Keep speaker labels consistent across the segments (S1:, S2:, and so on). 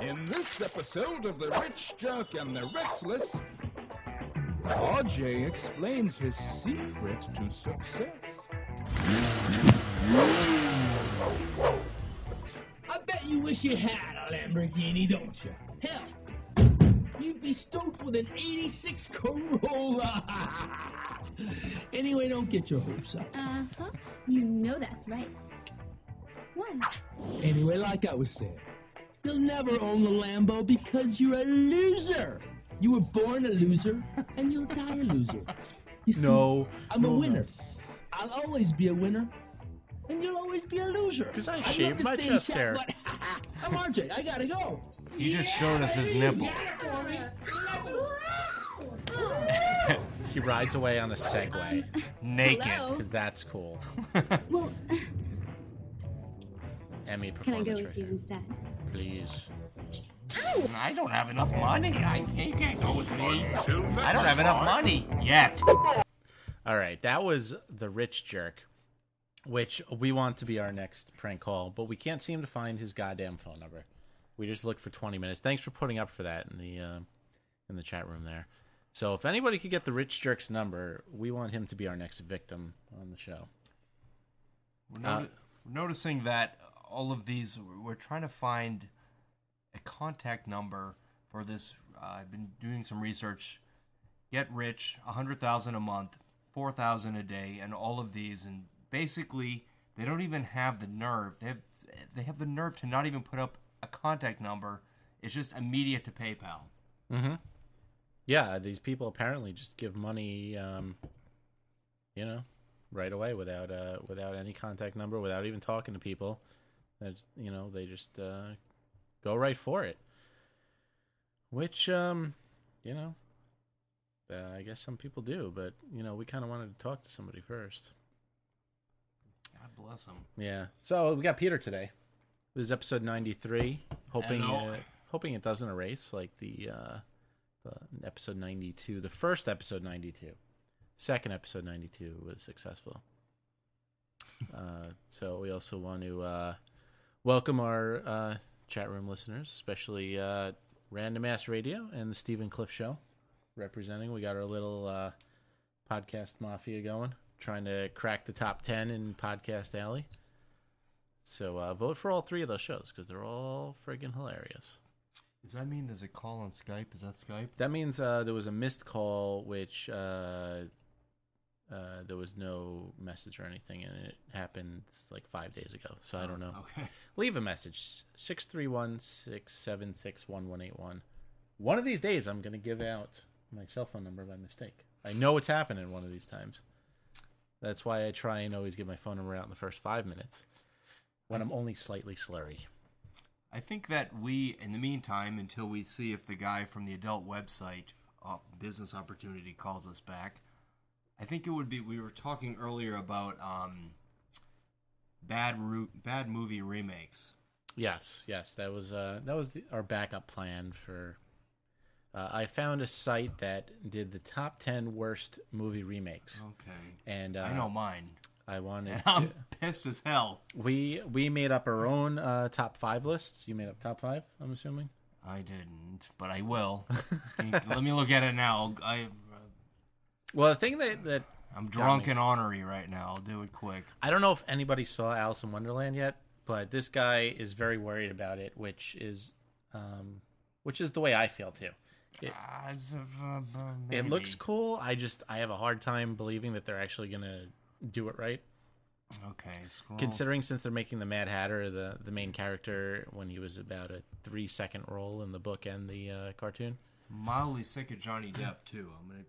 S1: In this episode of The Rich Jerk and the Restless, RJ explains his secret to success.
S2: I bet you wish you had a Lamborghini, don't you? Hell, you'd be stoked with an 86 Corolla. Anyway, don't get your hopes up.
S3: Uh-huh. You know that's right. What?
S2: Anyway, like I was saying, you'll never own the Lambo because you're a loser. You were born a loser, and you'll die a loser. You see, I'm a winner. I'll always be a winner, and you'll always be a loser.
S4: Because I shaved my chest hair.
S2: But I'm RJ. I gotta go.
S5: He just showed us his nipple.
S4: He rides away on a Segway.
S5: Naked.
S4: Because that's cool.
S3: Well,
S4: Emmy
S3: can I
S4: performance
S3: go with
S4: right
S3: you
S4: here.
S3: instead?
S4: Please.
S5: I don't have enough money. He can't go with me. I don't have enough money yet.
S4: All right, that was The Rich Jerk, which we want to be our next prank call, but we can't seem to find his goddamn phone number. We just looked for 20 minutes. Thanks for putting up for that in the chat room there. So if anybody could get The Rich Jerk's number, we want him to be our next victim on the show.
S5: We're noticing that all of these, we're trying to find a contact number for this. I've been doing some research. Get rich, 100,000 a month, 4,000 a day, and all of these, and basically they don't even have the nerve. They have the nerve to not even put up a contact number. It's just immediate to PayPal.
S4: Mm-hmm. Yeah, these people apparently just give money, right away without any contact number, without even talking to people. They just go right for it. Which, I guess some people do, but we kind of wanted to talk to somebody first.
S5: God bless them.
S4: Yeah. So we got Peter today. This is episode 93. Hoping it doesn't erase like the episode 92. The first episode 92. Second episode 92 was successful. So we also want to welcome our chat room listeners, especially Random Ass Radio and the Stephen Cliff Show representing. We got our little podcast mafia going, trying to crack the top 10 in Podcast Alley. So vote for all three of those shows because they're all friggin' hilarious.
S5: Does that mean there's a call on Skype? Is that Skype?
S4: That means there was a missed call, which there was no message or anything, and it happened like 5 days ago. So I don't know.
S5: Okay.
S4: Leave a message, 631-676-1181. One of these days, I'm going to give out my cell phone number by mistake. I know it's happening one of these times. That's why I try and always give my phone number out in the first 5 minutes when I'm only slightly slurry.
S5: I think that we, in the meantime, until we see if the guy from the adult website, Business Opportunity, calls us back, I think it would be, we were talking earlier about bad movie remakes.
S4: Yes, that was our backup plan for. I found a site that did the top 10 worst movie remakes.
S5: Okay,
S4: and
S5: I know mine.
S4: I wanted.
S5: And I'm pissed as hell.
S4: We made up our own top 5 lists. You made up top 5, I'm assuming.
S5: I didn't, but I will. Let me look at it now.
S4: Well, the thing that
S5: I'm drunk and ornery right now. I'll do it quick.
S4: I don't know if anybody saw Alice in Wonderland yet, but this guy is very worried about it, which is the way I feel too. It looks cool. I have a hard time believing that they're actually gonna do it right.
S5: Okay, scroll.
S4: Considering since they're making the Mad Hatter the main character when he was about a 3-second role in the book and the cartoon.
S5: Mildly sick of Johnny Depp too. I'm gonna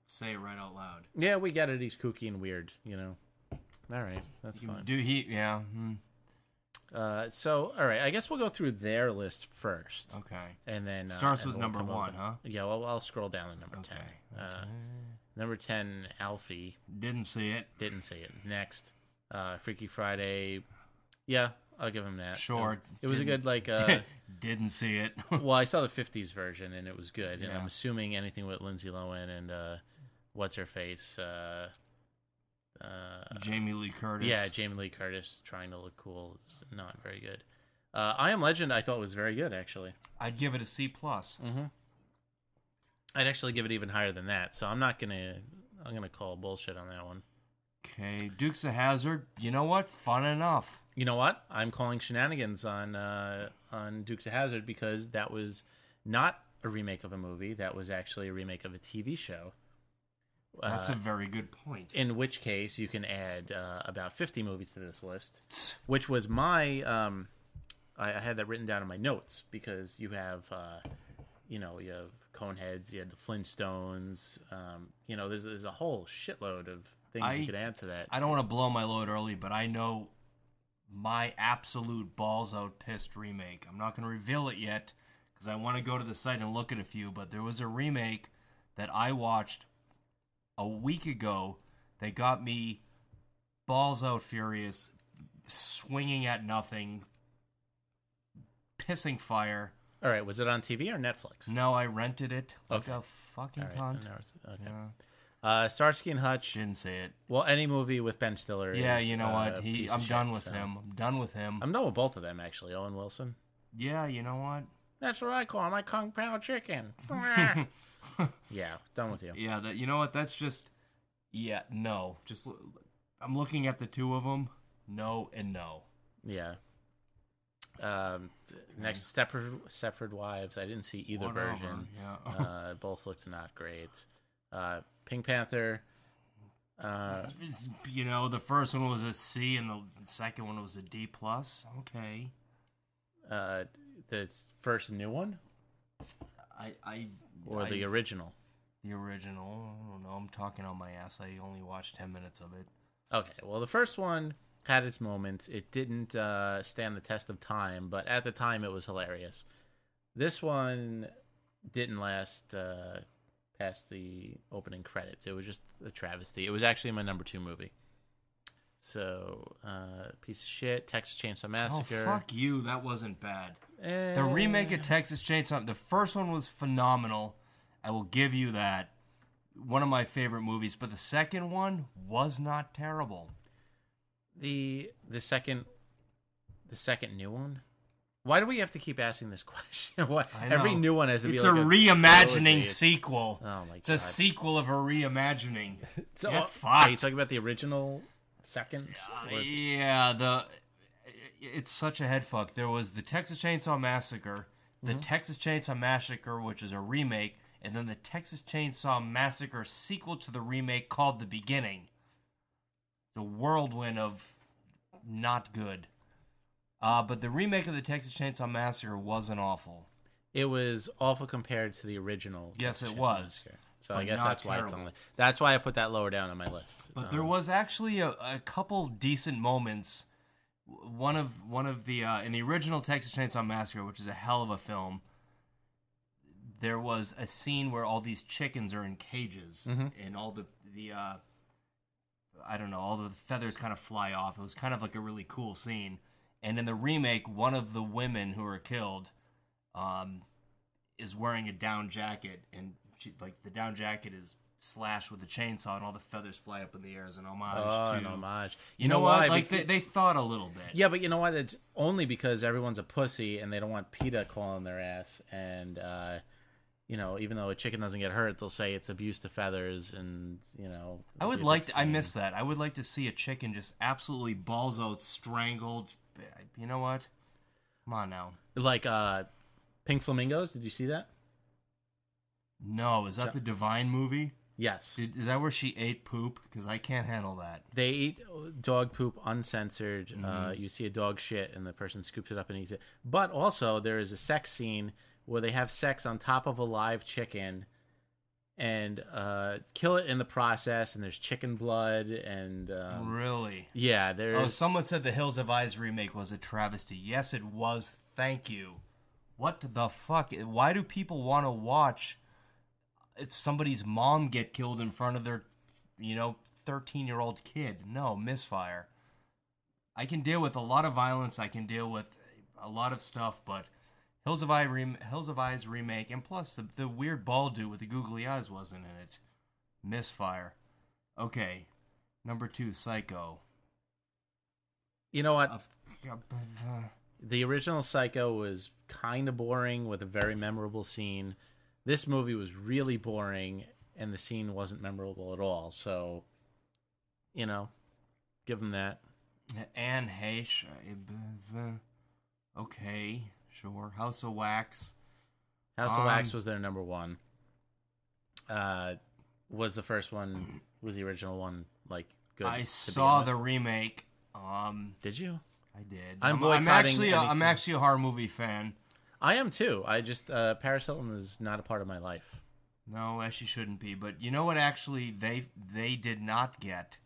S5: say it right out loud.
S4: Yeah, we get it. He's kooky and weird, All right, that's fine.
S5: Yeah.
S4: So, all right, I guess we'll go through their list first.
S5: Okay.
S4: And then
S5: starts with number 1, huh?
S4: Yeah, well, I'll scroll down to number 10. Number 10, Alfie.
S5: Didn't see it.
S4: Next, Freaky Friday. Yeah, I'll give him that.
S5: Sure.
S4: It was a good,
S5: Didn't see it.
S4: Well, I saw the 50s version, and it was good. And
S5: Yeah.
S4: I'm assuming anything with Lindsay Lohan and what's-her-face?
S5: Jamie Lee Curtis.
S4: Yeah, Jamie Lee Curtis trying to look cool is not very good. I Am Legend I thought was very good, actually.
S5: I'd give it a C+.
S4: I'd actually give it even higher than that, so I'm gonna call bullshit on that one.
S5: Okay, Dukes of Hazzard, you know what? Fun enough.
S4: You know what? I'm calling shenanigans on Dukes of Hazzard because that was not a remake of a movie. That was actually a remake of a TV show.
S5: That's a very good point.
S4: In which case, you can add about 50 movies to this list, which was my... I had that written down in my notes because you have, you have Coneheads, you had the Flintstones. There's a whole shitload of things you could add to that.
S5: I don't want to blow my load early, but I know my absolute balls out pissed remake. I'm not going to reveal it yet because I want to go to the site and look at a few, but there was a remake that I watched a week ago that got me balls out furious, swinging at nothing, pissing fire.
S4: All right, was it on TV or Netflix?
S5: No, I rented it like a fucking cunt.
S4: Okay.
S5: Yeah.
S4: Starsky and Hutch.
S5: Didn't say it.
S4: Well, any movie with Ben Stiller.
S5: Yeah,
S4: is,
S5: you know what? I'm done with
S4: so.
S5: him. I'm done with him.
S4: I'm done with both of them, actually. Owen Wilson.
S5: Yeah, you know what?
S4: That's what I call my Kung Pao chicken. Yeah, done with you.
S5: Yeah, you know what? That's just... Yeah, no. I'm looking at the two of them. No and no.
S4: Yeah. Next, Stepford Wives. I didn't see either
S5: Whatever.
S4: version.
S5: Yeah.
S4: Both looked not great. Pink Panther.
S5: The first one was a C and the second one was a D+. Okay.
S4: The first new one? The original?
S5: The original. I don't know. I'm talking on my ass. I only watched 10 minutes of it.
S4: Okay, well, the first one had its moments. It didn't stand the test of time, but at the time it was hilarious. This one didn't last past the opening credits. It was just a travesty. It was actually my number 2 movie. So, piece of shit, Texas Chainsaw Massacre.
S5: Oh, fuck you. That wasn't bad. The remake of Texas Chainsaw, the first one was phenomenal. I will give you that. One of my favorite movies, but the second one was not terrible.
S4: The second new one? Why do we have to keep asking this question? Every new one has to be
S5: it's
S4: like
S5: a reimagining
S4: trilogy.
S5: sequel.
S4: Oh my god.
S5: It's a sequel of a reimagining.
S4: So,
S5: Get
S4: are
S5: fucked.
S4: you talking about the original second?
S5: Yeah, it's such a head fuck. There was the Texas Chainsaw Massacre, the Texas Chainsaw Massacre, which is a remake, and then the Texas Chainsaw Massacre sequel to the remake called The Beginning. The whirlwind of not good. But the remake of the Texas Chainsaw Massacre wasn't awful.
S4: It was awful compared to the original.
S5: Yes,
S4: Texas
S5: it
S4: Chainsaw
S5: was.
S4: Massacre. So I
S5: But
S4: guess
S5: not
S4: that's why it's
S5: terrible.
S4: on. That's why I put that lower down on my list.
S5: But there was actually a couple decent moments. One of the in the original Texas Chainsaw Massacre, which is a hell of a film, there was a scene where all these chickens are in cages and all the I don't know, all the feathers kind of fly off. It was kind of like a really cool scene. And in the remake, one of the women who were killed is wearing a down jacket, and the down jacket is slashed with a chainsaw, and all the feathers fly up in the air as an homage to...
S4: an homage.
S5: You know what?
S4: why?
S5: Like, they thought a little bit.
S4: Yeah, but you know what? It's only because everyone's a pussy and they don't want PETA calling their ass. And, even though a chicken doesn't get hurt, they'll say it's abuse to feathers and,
S5: I would like to... I miss that. I would like to see a chicken just absolutely balls out, strangled. You know what? Come on now.
S4: Like, Pink Flamingos, did you see that?
S5: No, is that the Divine movie?
S4: Yes.
S5: Is that where she ate poop? Because I can't handle that.
S4: They eat dog poop uncensored. You see a dog shit, and the person scoops it up and eats it. But also, there is a sex scene where they have sex on top of a live chicken and kill it in the process, and there's chicken blood. And
S5: really?
S4: Yeah. There's...
S5: someone said the Hills Have Eyes remake was a travesty. Yes, it was. Thank you. What the fuck? Why do people want to watch... if somebody's mom get killed in front of their, 13-year-old kid? No, misfire. I can deal with a lot of violence. I can deal with a lot of stuff, but Hills of Eyes remake, and plus the weird bald dude with the googly eyes wasn't in it. Misfire. Okay, number 2, Psycho.
S4: You know what? The original Psycho was kind of boring with a very memorable scene. This movie was really boring, and the scene wasn't memorable at all. So, give them that.
S5: Anne Heche. Okay, sure. House of Wax.
S4: House of Wax was their number one. Was the first one, was the original one, good?
S5: I saw the remake.
S4: Did you?
S5: I did.
S4: I'm
S5: actually a horror movie fan.
S4: I am too. I just Paris Hilton is not a part of my life.
S5: No, as she shouldn't be. But you know what? Actually, they did not get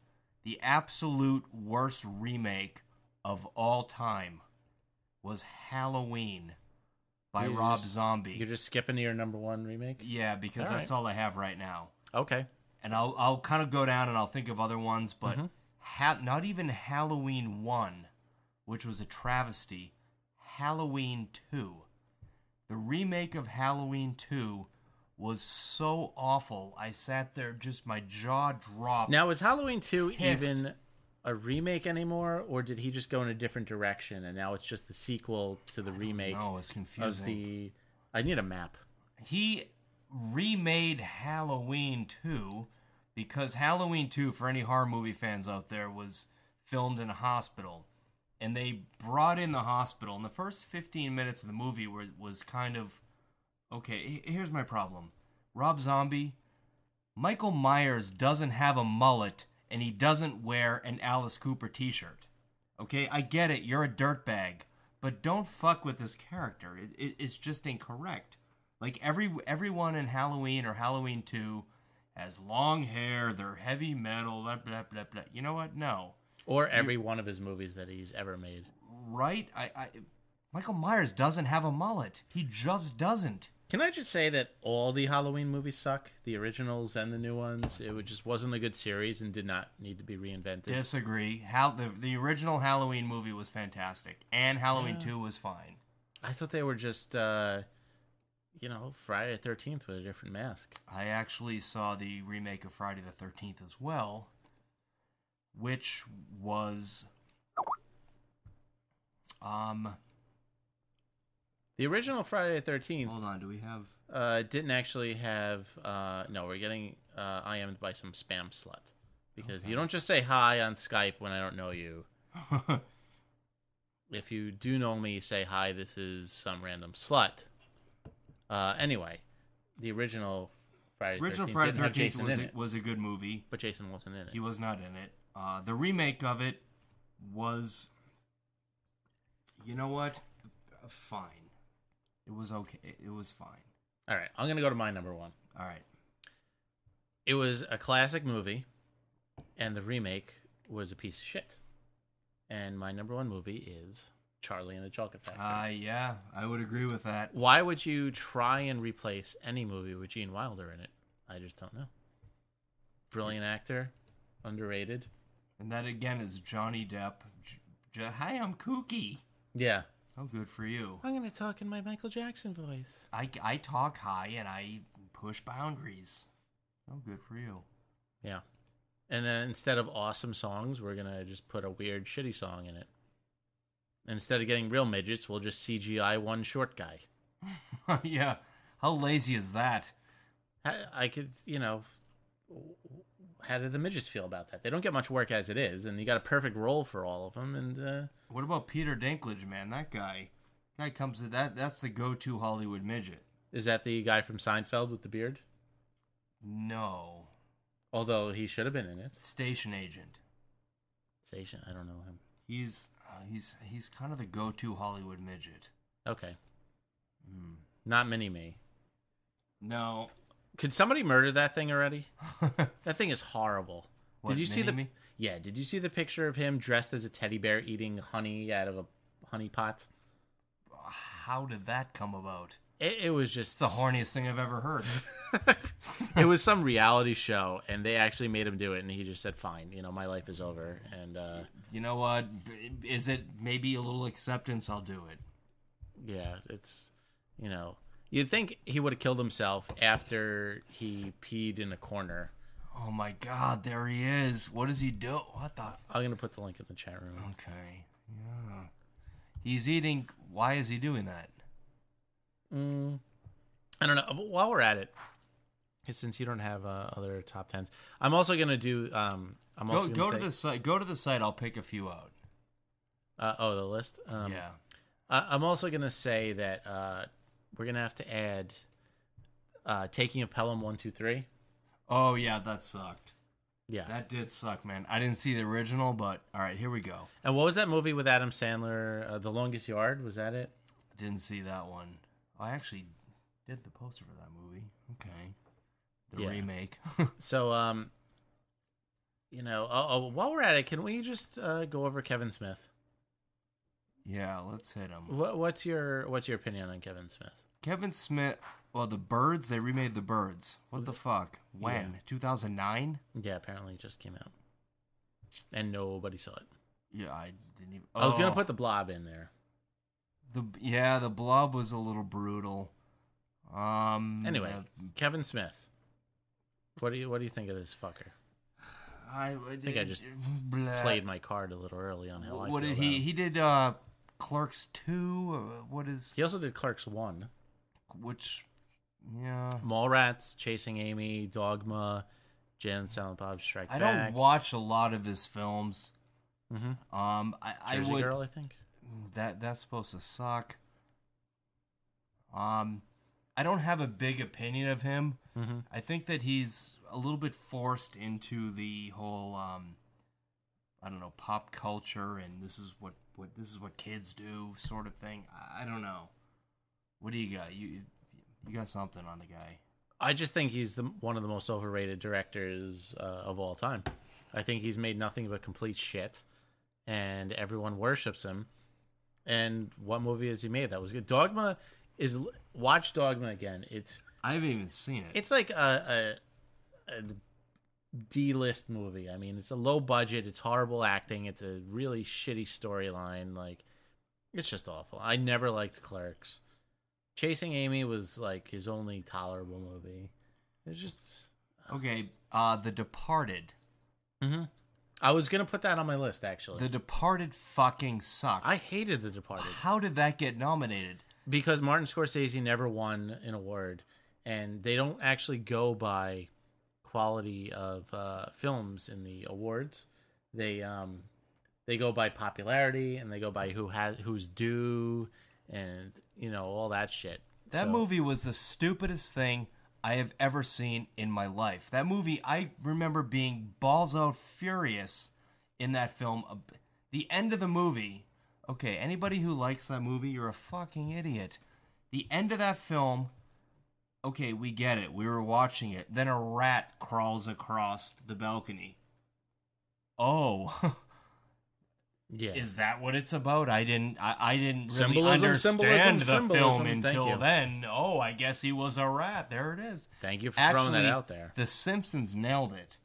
S5: the absolute worst remake of all time was Halloween by Rob Zombie.
S4: You're just skipping to your number one remake?
S5: Yeah, because that's all I have right now.
S4: Okay.
S5: And I'll kind of go down and I'll think of other ones, but not even Halloween 1, which was a travesty. Halloween 2. The remake of Halloween 2 was so awful. I sat there, just my jaw dropped.
S4: Now, is Halloween 2
S5: pissed.
S4: even a remake anymore, or did he just go in a different direction and now it's just the sequel to the remake?
S5: No, it's confusing.
S4: I need a map.
S5: He remade Halloween 2 because Halloween 2, for any horror movie fans out there, was filmed in a hospital. And they brought in the hospital, and the first 15 minutes of the movie was kind of, okay, here's my problem. Rob Zombie, Michael Myers doesn't have a mullet, and he doesn't wear an Alice Cooper t-shirt. Okay, I get it, you're a dirtbag, but don't fuck with this character. It's just incorrect. Like, everyone in Halloween or Halloween 2 has long hair, they're heavy metal, blah, blah, blah, blah. You know what? No.
S4: Or every one of his movies that he's ever made.
S5: Right? Michael Myers doesn't have a mullet. He just doesn't.
S4: Can I just say that all the Halloween movies suck? The originals and the new ones. It just wasn't a good series and did not need to be reinvented.
S5: Disagree. The original Halloween movie was fantastic. And Halloween 2 was fine.
S4: I thought they were just, Friday the 13th with a different mask.
S5: I actually saw the remake of Friday the 13th as well, which was
S4: the original Friday the 13th.
S5: Hold on, do we have
S4: didn't actually have no, we're getting IM'd by some spam slut because you don't just say hi on Skype when I don't know you. If you do know me, you say hi, this is some random slut. Anyway, the original Friday the 13th
S5: was a good movie,
S4: but Jason wasn't in it.
S5: He was not in it. The remake of it was, you know what? Fine. It was okay. It was fine.
S4: All right, I'm going to go to my number one.
S5: All right.
S4: It was a classic movie, and the remake was a piece of shit. And my number one movie is Charlie and the Chocolate Factory.
S5: Yeah, I would agree with that.
S4: Why would you try and replace any movie with Gene Wilder in it? I just don't know. Brilliant actor, underrated.
S5: And that, again, is Johnny Depp. Hi, I'm kooky.
S4: Yeah.
S5: Oh, good for you.
S4: I'm going to talk in my Michael Jackson voice.
S5: I talk high and I push boundaries. Oh, good for you.
S4: Yeah. And then instead of awesome songs, we're going to just put a weird, shitty song in it. And instead of getting real midgets, we'll just CGI one short guy.
S5: Yeah. How lazy is that?
S4: I could, how do the midgets feel about that? They don't get much work as it is, and you got a perfect role for all of them. And
S5: what about Peter Dinklage, man? That guy comes to that. That's the go-to Hollywood midget.
S4: Is that the guy from Seinfeld with the beard?
S5: No.
S4: Although he should have been in it.
S5: Station agent.
S4: Station? I don't know him.
S5: He's kind of the go-to Hollywood midget.
S4: Okay. Not Mini-Me.
S5: No.
S4: Could somebody murder that thing already? That thing is horrible.
S5: What,
S4: did you see
S5: Mini-Me?
S4: Yeah, did you see the picture of him dressed as a teddy bear eating honey out of a honey pot?
S5: How did that come about?
S4: It was just...
S5: It's the horniest thing I've ever heard.
S4: It was some reality show, and they actually made him do it, and he just said, fine, my life is over. And
S5: you know what? Is it maybe a little acceptance? I'll do it.
S4: Yeah, it's, you'd think he would have killed himself after he peed in a corner.
S5: Oh my God, there he is. What does he do? What the?
S4: I'm going to put the link in the chat room.
S5: Okay. Yeah. He's eating. Why is he doing that?
S4: I don't know. But while we're at it, since you don't have other top 10s, I'm also gonna do.
S5: Go to the site. Go to the site. I'll pick a few out.
S4: The list.
S5: Yeah.
S4: I'm also gonna say that we're gonna have to add Taking of Pelham 1, 2, 3.
S5: Oh yeah, that sucked.
S4: Yeah,
S5: that did suck, man. I didn't see the original, but all right, here we go.
S4: And what was that movie with Adam Sandler? The Longest Yard, was that it?
S5: I didn't see that one. I actually did the poster for that movie. Okay, the remake.
S4: So, while we're at it, can we just go over Kevin Smith?
S5: Yeah, let's hit him.
S4: What's your opinion on Kevin Smith?
S5: Kevin Smith. Well, The Birds, they remade The Birds. What the fuck? When?
S4: Yeah.
S5: 2009?
S4: Yeah, apparently it just came out. And nobody saw it.
S5: Yeah, I didn't even...
S4: I was going to put The Blob in there.
S5: The Blob was a little brutal.
S4: Anyway, Kevin Smith. What do you think of this fucker? I think I just played my card a little early on how I feel
S5: did
S4: about
S5: he...
S4: him.
S5: He did Clerks 2? What is...
S4: He also did Clerks 1.
S5: Which... Yeah.
S4: Mallrats, Chasing Amy, Dogma, Jay and Silent Bob Strike Back.
S5: I don't watch a lot of his films.
S4: Mm-hmm. Jersey Girl, I think.
S5: That's supposed to suck. I don't have a big opinion of him.
S4: Mm-hmm.
S5: I think that he's a little bit forced into the whole I don't know, pop culture and this is what kids do sort of thing. I don't know. What do you got? You got something on the guy.
S4: I just think he's one of the most overrated directors of all time. I think he's made nothing but complete shit, and everyone worships him. And what movie has he made that was good? Watch Dogma again.
S5: I haven't even seen it.
S4: It's like a D-list movie. I mean, it's a low budget. It's horrible acting. It's a really shitty storyline. Like, it's just awful. I never liked Clerks. Chasing Amy was like his only tolerable movie. It's just
S5: okay. The Departed.
S4: Mm-hmm. I was gonna put that on my list actually.
S5: The Departed fucking sucked.
S4: I hated The Departed.
S5: How did that get nominated?
S4: Because Martin Scorsese never won an award, and they don't actually go by quality of films in the awards. They go by popularity and they go by who's due. And, all that shit.
S5: That movie was the stupidest thing I have ever seen in my life. That movie, I remember being balls out furious in that film. The end of the movie, okay, anybody who likes that movie, you're a fucking idiot. The end of that film, okay, we get it. We were watching it. Then a rat crawls across the balcony. Oh,
S4: yeah.
S5: Is that what it's about? I didn't really
S4: Symbolism,
S5: understand the film
S4: symbolism.
S5: until then. Oh, I guess he was a rat. There it is.
S4: Thank you for throwing that out there.
S5: The Simpsons nailed it.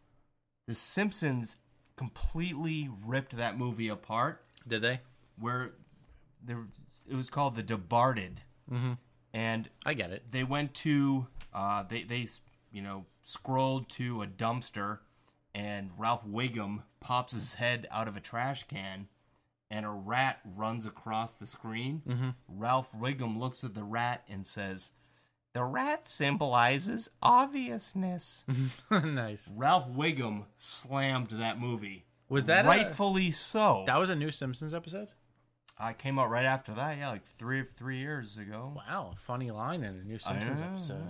S5: The Simpsons completely ripped that movie apart.
S4: Did they?
S5: It was called The Departed.
S4: Mm-hmm.
S5: And
S4: I get it.
S5: They went to they scrolled to a dumpster, and Ralph Wiggum pops his head out of a trash can, and a rat runs across the screen.
S4: Mm-hmm.
S5: Ralph Wiggum looks at the rat and says, "The rat symbolizes obviousness."
S4: Nice.
S5: Ralph Wiggum slammed that movie.
S4: Was that
S5: rightfully so?
S4: That was a new Simpsons episode?
S5: Came out right after that, yeah, like three years ago.
S4: Wow, funny line in a new Simpsons episode.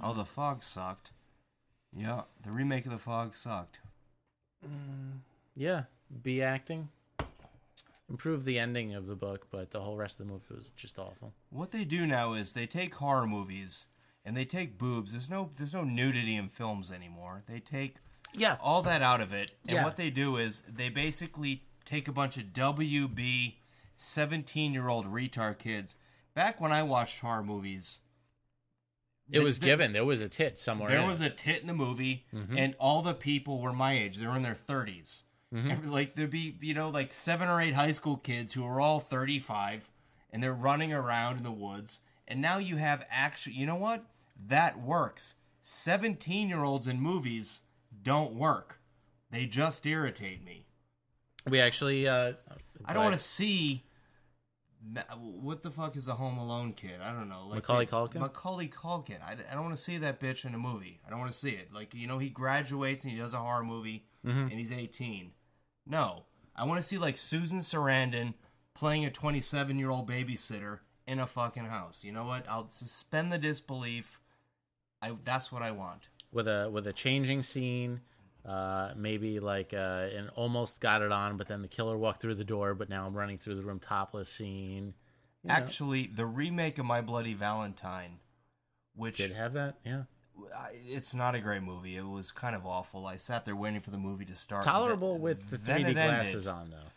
S5: Oh, The Fog sucked. Yeah, the remake of The Fog sucked.
S4: Yeah, B acting. Improved the ending of the book, but the whole rest of the movie was just awful.
S5: What they do now is they take horror movies and they take boobs. There's no nudity in films anymore. They take all that out of it, and what they do is they basically take a bunch of WB 17-year-old retard kids. Back when I watched horror movies,
S4: it was given. There was a tit somewhere.
S5: There was a tit in the movie, and all the people were my age. They were in their 30s. Mm-hmm. Like there'd be, like 7 or 8 high school kids who are all 35, and they're running around in the woods. And now you have actually, you know what? That works. 17-year-olds in movies don't work. They just irritate me.
S4: We actually,
S5: I don't want to see What the fuck is a Home Alone kid? I don't know. Like
S4: Macaulay Culkin?
S5: Macaulay Culkin. I don't want to see that bitch in a movie. I don't want to see it. Like, he graduates and he does a horror movie and he's 18. No. I want to see, like, Susan Sarandon playing a 27-year-old babysitter in a fucking house. You know what? I'll suspend the disbelief. That's what I want.
S4: With a changing scene, maybe like an almost got it on, but then the killer walked through the door, but now I'm running through the room topless scene.
S5: Actually, the remake of My Bloody Valentine, which
S4: did have that, yeah.
S5: It's not a great movie. It was kind of awful. I sat there waiting for the movie to start.
S4: Tolerable with the 3D glasses on, though.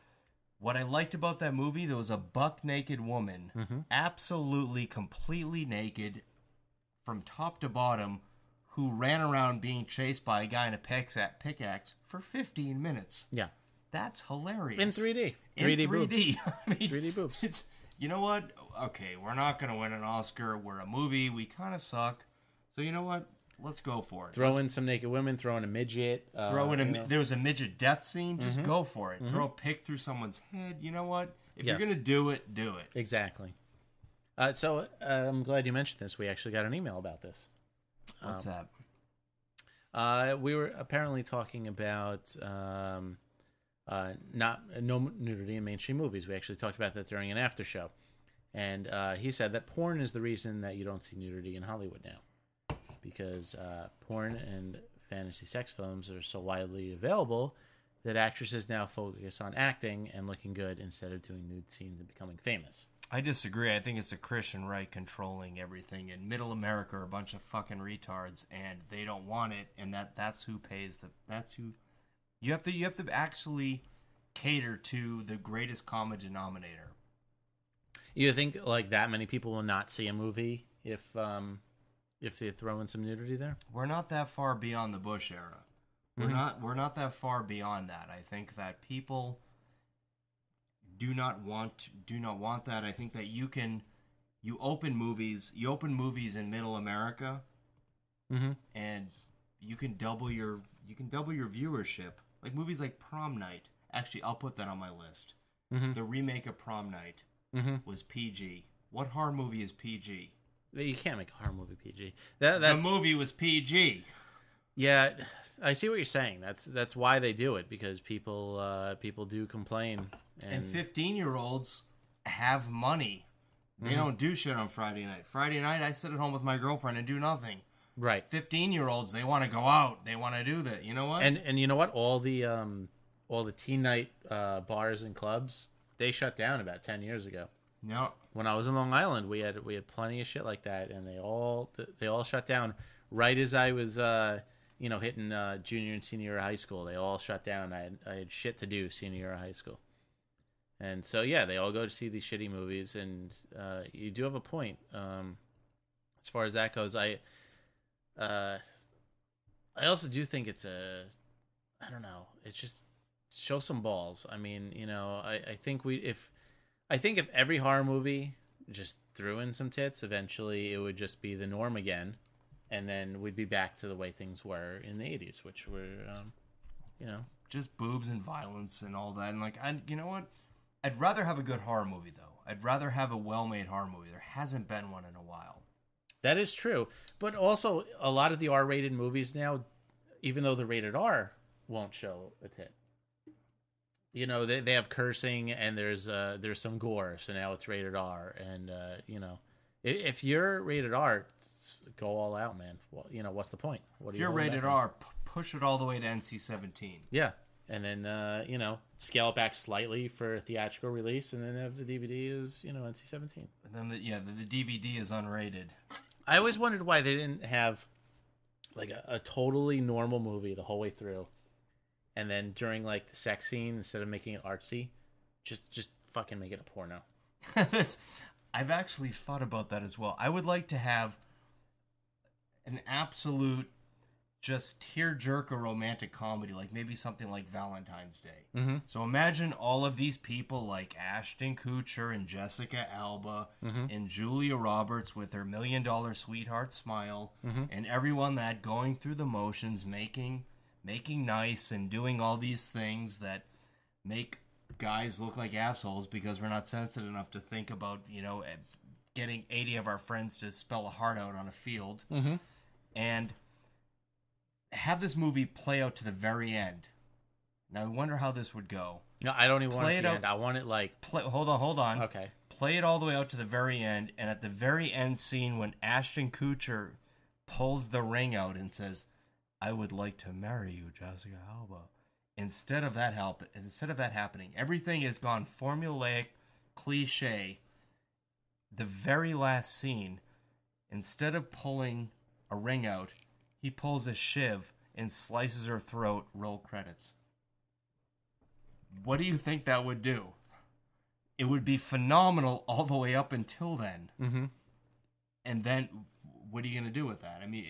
S5: What I liked about that movie, there was a buck-naked woman, absolutely, completely naked, from top to bottom, who ran around being chased by a guy in a pickaxe for 15 minutes.
S4: Yeah.
S5: That's hilarious.
S4: In 3D.
S5: In 3D.
S4: Boobs.
S5: I mean,
S4: 3D boobs.
S5: You know what? Okay, we're not going to win an Oscar. We're a movie. We kind of suck. So you know what? Let's go for it.
S4: Throw in some naked women. Throw in a midget.
S5: There was a midget death scene. Just go for it. Throw a pick through someone's head. You know what? If you're going to do it, do it.
S4: Exactly. So I'm glad you mentioned this. We actually got an email about this.
S5: What's that?
S4: We were apparently talking about no nudity in mainstream movies. We actually talked about that during an after show. And he said that porn is the reason that you don't see nudity in Hollywood now. Because porn and fantasy sex films are so widely available that actresses now focus on acting and looking good instead of doing nude scenes and becoming famous.
S5: I disagree. I think it's the Christian right controlling everything, and Middle America are a bunch of fucking retards, and they don't want it, and that's who pays that's who you have to actually cater to the greatest common denominator.
S4: You think like that many people will not see a movie if they throw in some nudity there?
S5: We're not that far beyond the Bush era. We're not that far beyond that. I think that people do not want that. I think that you open movies in Middle America, and you can double your viewership. Like movies like Prom Night. Actually, I'll put that on my list. The remake of Prom Night was PG. What horror movie is PG?
S4: You can't make a horror movie PG.
S5: The movie was PG.
S4: Yeah, I see what you're saying. That's why they do it, because people do complain.
S5: And 15-year-olds have money. They don't do shit on Friday night. Friday night, I sit at home with my girlfriend and do nothing.
S4: Right.
S5: 15-year-olds, they want to go out. They want to do that. You know what?
S4: And you know what? All the teen night bars and clubs, they shut down about 10 years ago.
S5: No.
S4: When I was in Long Island, we had plenty of shit like that, and they all shut down right as I was hitting junior and senior year of high school. They all shut down. I had shit to do senior year of high school. And so, yeah, they all go to see these shitty movies, and you do have a point. As far as that goes, I also do think it's I don't know, it's just show some balls. I mean, I think if every horror movie just threw in some tits, eventually it would just be the norm again, and then we'd be back to the way things were in the 80s, which were,
S5: just boobs and violence and all that. And you know what? I'd rather have a good horror movie, though. I'd rather have a well-made horror movie. There hasn't been one in a while.
S4: That is true. But also, a lot of the R-rated movies now, even though the rated R won't show a tit. They have cursing and there's some gore, so now it's rated R. And, if you're rated R, go all out, man. Well, what's the point?
S5: If you're rated R, push it all the way to NC-17.
S4: Yeah. And then, scale it back slightly for a theatrical release, and then have the DVD is, NC-17.
S5: And then, the DVD is unrated.
S4: I always wondered why they didn't have, like, a totally normal movie the whole way through. And then during, like, the sex scene, instead of making it artsy, just fucking make it a porno.
S5: I've actually thought about that as well. I would like to have an absolute just tear-jerker romantic comedy, like maybe something like Valentine's Day. So imagine all of these people like Ashton Kutcher and Jessica Alba and Julia Roberts with their $1 million sweetheart smile, and everyone that going through the motions, making nice and doing all these things that make guys look like assholes because we're not sensitive enough to think about, getting 80 of our friends to spell a heart out on a field.
S4: Mm-hmm.
S5: And have this movie play out to the very end. Now, I wonder how this would go.
S4: No, I don't even want it at the end. I want it like...
S5: Hold on.
S4: Okay.
S5: Play it all the way out to the very end, and at the very end scene when Ashton Kutcher pulls the ring out and says, "I would like to marry you, Jessica Alba." Instead of that happening, everything has gone formulaic, cliche. The very last scene, instead of pulling a ring out, he pulls a shiv and slices her throat. Roll credits. What do you think that would do? It would be phenomenal all the way up until then.
S4: Mm-hmm.
S5: And then, what are you going to do with that? I mean,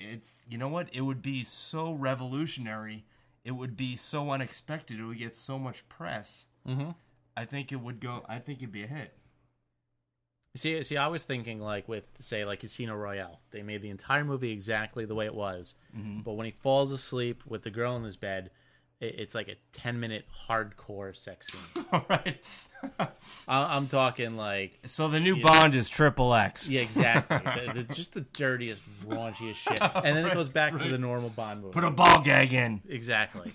S5: you know what? It would be so revolutionary. It would be so unexpected. It would get so much press.
S4: Mm-hmm.
S5: I think it'd be a hit.
S4: See, I was thinking like with, say, like Casino Royale. They made the entire movie exactly the way it was.
S5: Mm-hmm.
S4: But when he falls asleep with the girl in his bed, it's like a 10-minute hardcore sex scene.
S5: All right.
S4: I'm talking like...
S5: So the new Bond is XXX.
S4: Yeah, exactly. Just the dirtiest, raunchiest shit. And then it goes back to the normal Bond movie.
S5: Put a ball gag in.
S4: Exactly.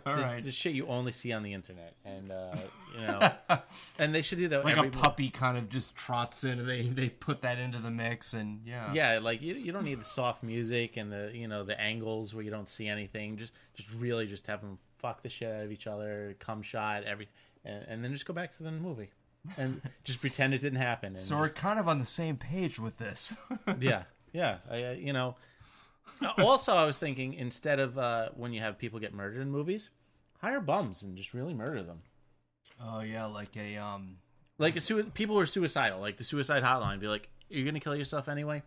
S5: Right.
S4: The shit you only see on the internet. And, and they should do that.
S5: Like a puppy kind of just trots in and they put that into the mix and yeah.
S4: Yeah, like you don't need the soft music and the angles where you don't see anything. Just really just have them fuck the shit out of each other, cum shot, everything. And then just go back to the movie and just pretend it didn't happen. And
S5: so we're kind of on the same page with this.
S4: Yeah. Also, I was thinking instead of when you have people get murdered in movies, hire bums and just really murder them.
S5: Oh yeah, like
S4: people who are suicidal, like the suicide hotline. Be like, you're gonna kill yourself anyway.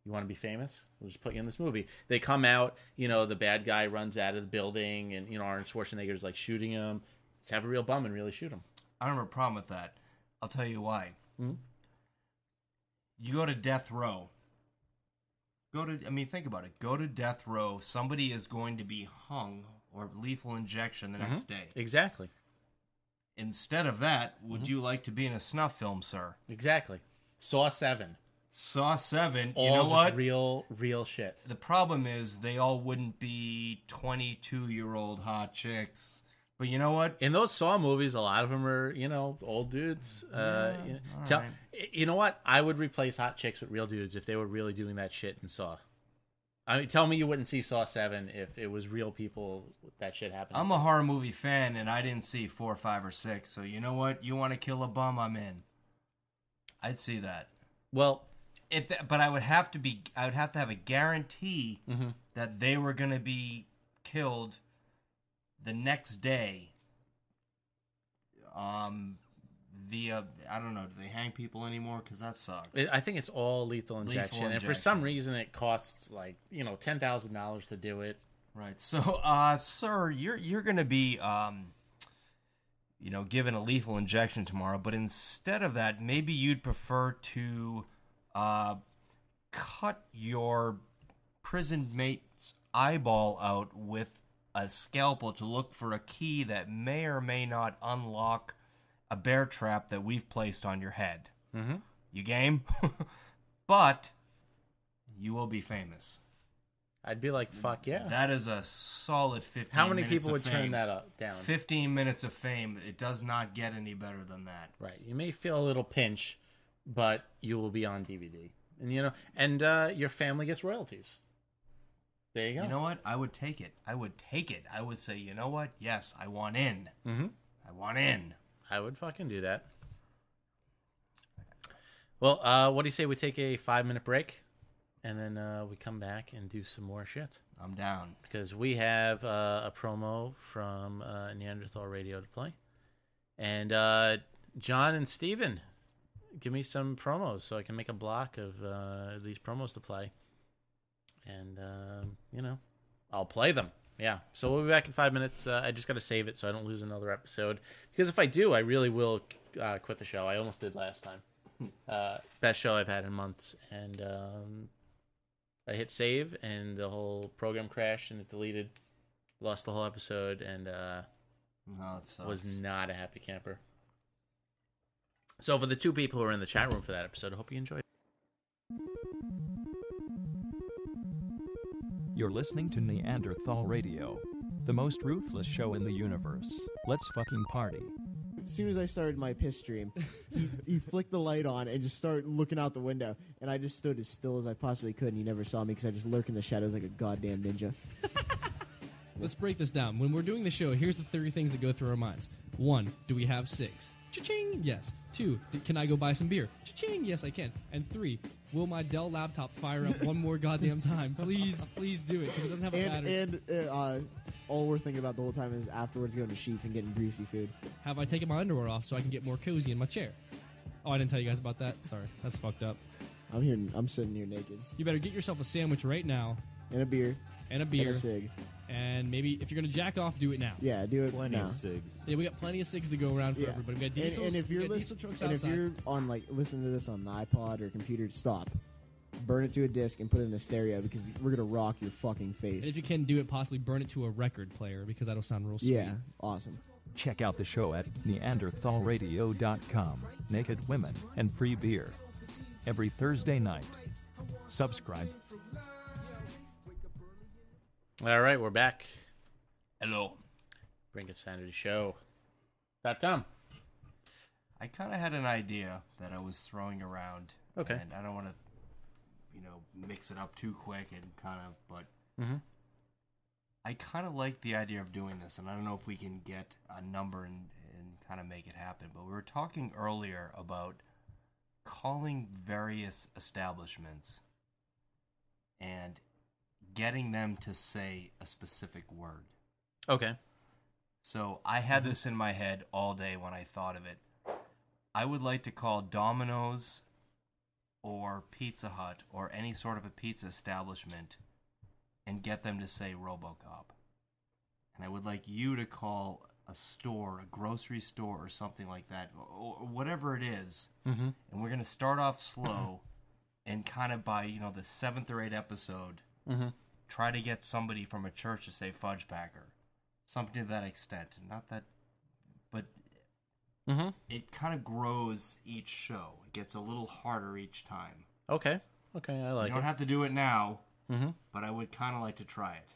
S4: You want to be famous? We'll just put you in this movie. They come out, the bad guy runs out of the building, and Arnold Schwarzenegger's like shooting him. Let's have a real bum and really shoot him.
S5: I don't have a problem with that. I'll tell you why.
S4: Mm-hmm.
S5: You go to death row. Think about it. Go to death row. Somebody is going to be hung or lethal injection the next day.
S4: Exactly.
S5: Instead of that, would you like to be in a snuff film, sir?
S4: Exactly. Saw 7.
S5: Saw 7.
S4: All
S5: you know what?
S4: Real shit.
S5: The problem is they all wouldn't be 22-year-old hot chicks. But you know what?
S4: In those Saw movies, a lot of them are, old dudes.
S5: Right.
S4: You know what? I would replace hot chicks with real dudes if they were really doing that shit in Saw. I mean, tell me you wouldn't see Saw 7 if it was real people that shit happening.
S5: I'm a horror movie fan, and I didn't see 4, 5, or 6. So you know what? You want to kill a bum, I'm in. I'd see that.
S4: Well,
S5: but I would have to have a guarantee that they were going to be killed the next day. I don't know. Do they hang people anymore? Because that sucks.
S4: I think it's all lethal injection. And for some reason, it costs like $10,000 to do it.
S5: Right. So, sir, you're going to be given a lethal injection tomorrow. But instead of that, maybe you'd prefer to cut your prison mate's eyeball out with a scalpel to look for a key that may or may not unlock a bear trap that we've placed on your head.
S4: Mm-hmm.
S5: You game? But you will be famous.
S4: I'd be like, fuck yeah.
S5: That is a solid 15 minutes.
S4: How many people would turn that down?
S5: 15 minutes of fame. It does not get any better than that.
S4: Right. You may feel a little pinch, but you will be on DVD. And your family gets royalties. There you go.
S5: You know what? I would take it. I would say, you know what? Yes, I want in.
S4: Mm-hmm.
S5: I want in.
S4: I would fucking do that. Well, what do you say we take a 5-minute break, and then we come back and do some more shit?
S5: I'm down.
S4: Because we have a promo from Neanderthal Radio to play. And John and Steven, give me some promos so I can make a block of these promos to play. And, I'll play them. Yeah. So we'll be back in 5 minutes. I just got to save it so I don't lose another episode. Because if I do, I really will quit the show. I almost did last time. Best show I've had in months. And I hit save, and the whole program crashed, and it deleted. Lost the whole episode, and
S5: No, it sucks.
S4: Was not a happy camper. So for the 2 people who are in the chat room for that episode, I hope you enjoyed it.
S6: You're listening to Neanderthal Radio, the most ruthless show in the universe. Let's fucking party.
S7: As soon as I started my piss stream, he flicked the light on and just started looking out the window. And I just stood as still as I possibly could, and he never saw me because I just lurk in the shadows like a goddamn ninja.
S8: Let's break this down. When we're doing the show, here's the 3 things that go through our minds. 1, do we have 6? Cha-ching! Yes. 2, can I go buy some beer? Cha-ching! Yes, I can. And 3, will my Dell laptop fire up one more goddamn time? Please do it, because it doesn't have a battery.
S7: And all we're thinking about the whole time is afterwards going to Sheets and getting greasy food.
S8: Have I taken my underwear off so I can get more cozy in my chair? Oh, I didn't tell you guys about that? Sorry, that's fucked up.
S7: I'm sitting here naked.
S8: You better get yourself a sandwich right now.
S7: And a beer.
S8: And a
S7: cig.
S8: And maybe if you're going to jack off, do it now.
S7: Yeah, do it
S9: Plenty
S7: now.
S9: of cigs.
S8: Yeah, we got plenty of cigs to go around for everybody. We got diesels.
S7: And if you're
S8: diesel trucks
S7: and
S8: outside.
S7: if you're on listening to this on the iPod or computer, stop. Burn it to a disc and put it in a stereo because we're gonna rock your fucking face.
S8: And if you can do it, possibly burn it to a record player because that'll sound real sweet.
S7: Yeah, awesome.
S6: Check out the show at neanderthalradio.com. Naked women and free beer. Every Thursday night. Subscribe.
S4: All right, we're back.
S5: Hello.
S4: Brink of Sanity Show.com.
S5: I kind of had an idea that I was throwing around.
S4: Okay.
S5: And I don't want to, mix it up too quick and but I kind of like the idea of doing this, and I don't know if we can get a number and kind of make it happen, but we were talking earlier about calling various establishments and getting them to say a specific word.
S4: Okay.
S5: So I had this in my head all day when I thought of it. I would like to call Domino's or Pizza Hut or any sort of a pizza establishment and get them to say Robo Cop. And I would like you to call a store, a grocery store or something like that, or whatever it is.
S4: Mm-hmm.
S5: And we're going to start off slow and kind of by, the 7th or 8th episode, try to get somebody from a church to say Fudge Packer. Something to that extent. Not that, but it kind of grows each show. It gets a little harder each time.
S4: Okay, I like it.
S5: You don't have to do it now, but I would kind of like to try it.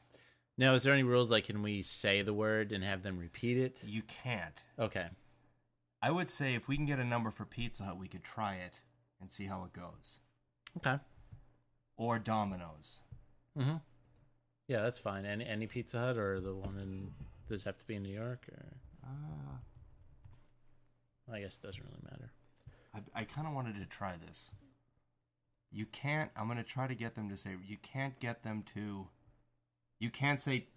S4: Now, is there any rules, can we say the word and have them repeat it?
S5: You can't.
S4: Okay.
S5: I would say if we can get a number for Pizza Hut, we could try it and see how it goes.
S4: Okay.
S5: Or Domino's.
S4: Mm-hmm. Yeah, that's fine. Any Pizza Hut or the one in... Does it have to be in New York? Or? I guess it doesn't really matter.
S5: I kind of wanted to try this. You can't... I'm going to try to get them to say... You can't get them to... You can't say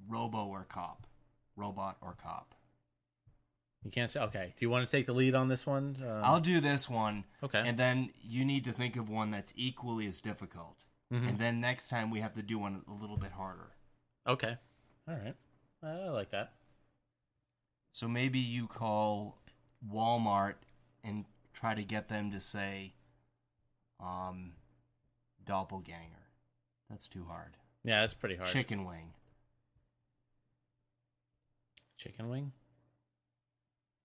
S5: Robo or Cop. Robot or Cop.
S4: You can't say... Okay. Do you want to take the lead on this one?
S5: I'll do this one.
S4: Okay.
S5: And then you need to think of one that's equally as difficult. And then next time we have to do one a little bit harder.
S4: Okay. All right. I like that.
S5: So maybe you call Walmart and try to get them to say doppelganger. That's too hard.
S4: Yeah, that's pretty hard.
S5: Chicken wing.
S4: Chicken wing?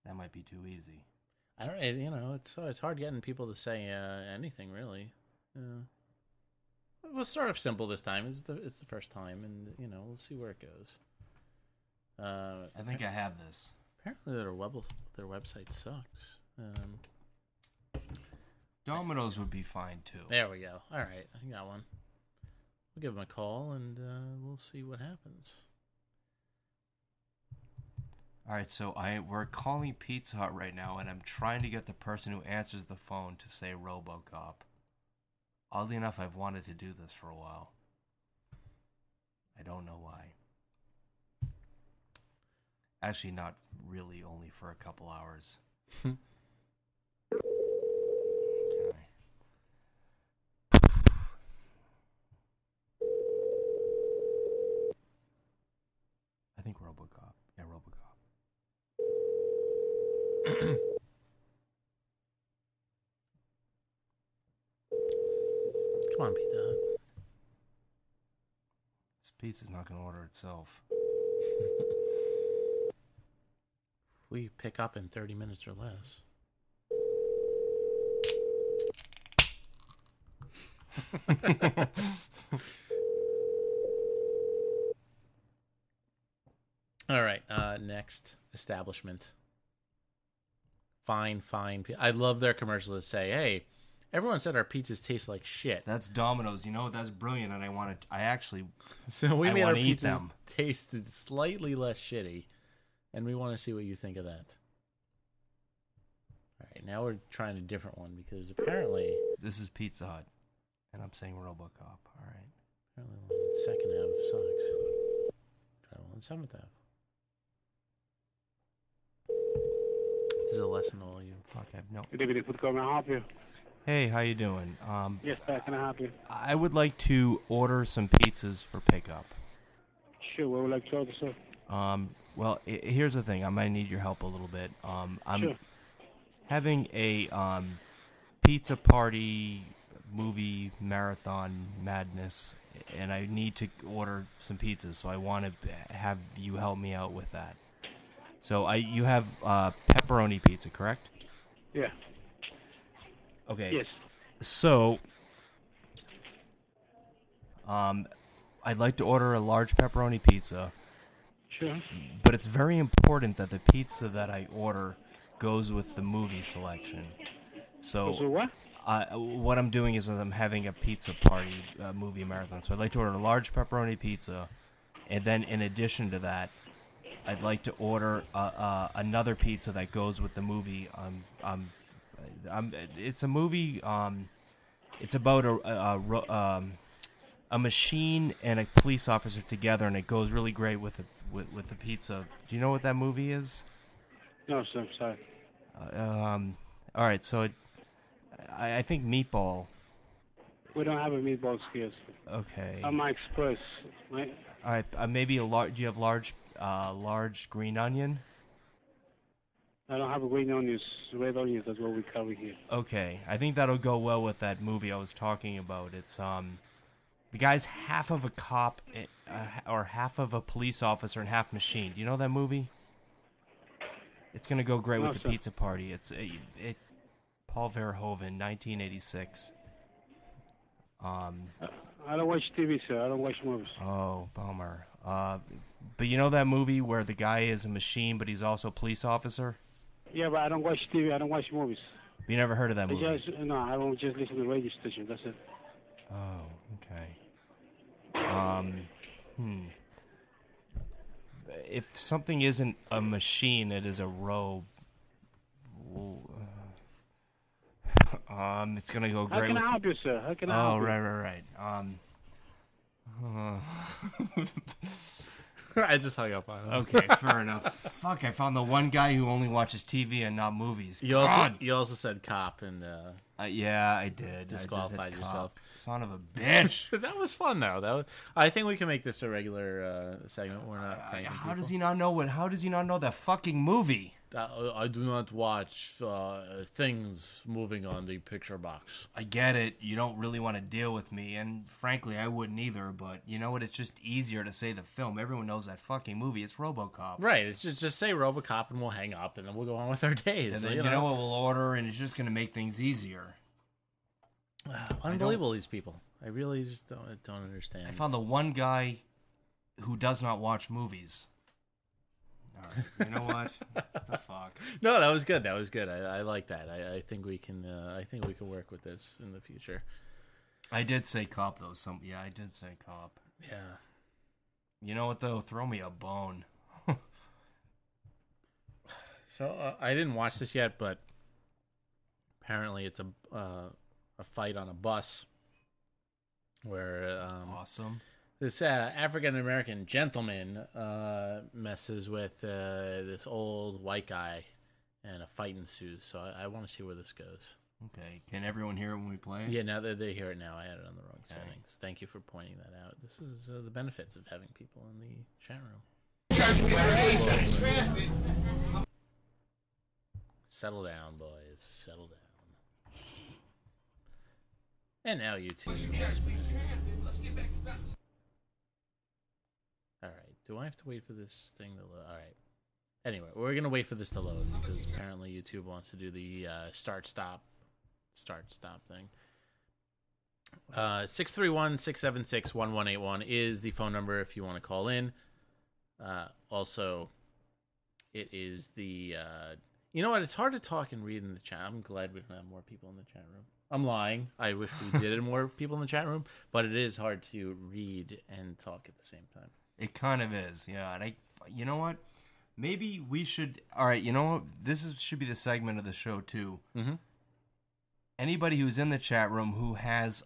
S5: That might be too easy.
S4: I don't. It's hard getting people to say anything really. We'll start off simple this time. It's the first time, and we'll see where it goes.
S5: I think I have this.
S4: Apparently, their website sucks.
S5: Domino's would be fine too.
S4: There we go. All right, I got one. We'll give them a call, and we'll see what happens.
S5: All right, so we're calling Pizza Hut right now, and I'm trying to get the person who answers the phone to say RoboCop. Oddly enough, I've wanted to do this for a while. I don't know why. Actually, not really, only for a couple hours. Okay. I think RoboCop. Yeah, RoboCop.
S4: Come on, Pizza Hut.
S5: This pizza's not going to order itself.
S4: We pick up in 30 minutes or less. All right, next establishment. Fine. I love their commercials that say, "Hey, everyone said our pizzas taste like shit."
S5: That's Domino's. You know, that's brilliant, and I actually
S4: So we made our
S5: eat
S4: pizzas
S5: them.
S4: tasted slightly less shitty, and we want to see what you think of that. All right, now we're trying a different one because apparently
S5: This is Pizza Hut, and I'm saying Robo Cop. All right.
S4: apparently one on Second Ave sucks. Try one on Seventh Ave. This is a lesson to all you.
S5: Fuck, I have no.
S9: Good evening, food court. May I help you?
S5: Hey, how you doing?
S9: Yes, sir. Can I help you?
S5: I would like to order some pizzas for pickup.
S9: Sure. What would you like to order, sir?
S5: Well, here's the thing. I might need your help a little bit. I'm
S9: Sure.
S5: having a pizza party movie marathon madness, and I need to order some pizzas. So I want to have you help me out with that. So you have pepperoni pizza, correct?
S9: Yeah.
S5: Okay.
S9: Yes.
S5: So, I'd like to order a large pepperoni pizza,
S9: Sure.
S5: but it's very important that the pizza that I order goes with the movie selection.
S9: So
S5: So,
S9: what?
S5: what I'm doing is I'm having a pizza party movie marathon. So I'd like to order a large pepperoni pizza, and then in addition to that, I'd like to order another pizza that goes with the movie. It's a movie. It's about a machine and a police officer together, and it goes really great with the pizza. Do you know what that movie is?
S9: No, sir. I'm sorry.
S5: All right, so I think Meatball.
S9: We don't have a meatball skills.
S5: Okay.
S9: I'm Express, right?
S5: All right, maybe a large. Do you have large green onion?
S9: I don't have a green onions, red onions. That's what we carry here.
S5: Okay, I think that'll go well with that movie I was talking about. It's the guy's half of a cop or half of a police officer and half machine. Do you know that movie? It's gonna go great with
S9: No,
S5: the
S9: sir.
S5: pizza party. It's Paul Verhoeven, 1986.
S9: I don't watch TV, sir. I don't watch movies.
S5: Oh, bummer. But you know that movie where the guy is a machine, but he's also a police officer?
S9: Yeah, but I don't watch TV. I don't watch movies.
S5: You never heard of that movie?
S9: I don't just listen to the radio station. That's it.
S5: Oh, okay. If something isn't a machine, it is a robe. It's gonna go
S9: How
S5: great.
S9: can
S5: with
S9: I help you, sir? How can I help you?
S5: right.
S4: I just hung up on him.
S5: Okay, fair enough. Fuck, I found the one guy who only watches TV and not movies.
S4: You also said cop and
S5: Yeah, I did.
S4: Disqualified
S5: I did
S4: yourself.
S5: cop. Son of a bitch.
S4: that was fun though. I think we can make this a regular segment. We're not pranking
S5: How
S4: people.
S5: does he not know How does he not know that fucking movie?
S4: I do not watch things moving on the picture box.
S5: I get it. You don't really want to deal with me, and frankly, I wouldn't either. But you know what? It's just easier to say the film. Everyone knows that fucking movie. It's Robo Cop.
S4: Right. It's just say Robo Cop and we'll hang up and then we'll go on with our days.
S5: And then you know what? We'll order, and it's just going to make things easier.
S4: Unbelievable, these people. I really just don't understand.
S5: I found the one guy who does not watch movies. All right. You know what? The fuck.
S4: No, that was good. That was good. I like that. I think we can. I think we can work with this in the future.
S5: I did say cop though. Yeah, I did say cop.
S4: Yeah.
S5: You know what though? Throw me a bone.
S4: So I didn't watch this yet, but apparently it's a fight on a bus where
S5: Awesome.
S4: this African American gentleman messes with this old white guy, and a fight ensues. So I want to see where this goes.
S5: Okay. Can everyone hear it when we play?
S4: Yeah, now that they hear it now, I had it on the wrong settings. Thank you for pointing that out. This is the benefits of having people in the chat room. Settle down, boys. Settle down. And now you two. All right. Do I have to wait for this thing to load? All right. Anyway, we're going to wait for this to load because apparently YouTube wants to do the start-stop thing. 631-676-1181 is the phone number if you want to call in. Also, it is the... you know what? It's hard to talk and read in the chat. I'm glad we don't have more people in the chat room. I'm lying. I wish we did more people in the chat room, but it is hard to read and talk at the same time.
S5: It kind of is, yeah. And you know what? Maybe we should... All right, you know what? Should be the segment of the show, too.
S4: Mm-hmm.
S5: Anybody who's in the chat room who has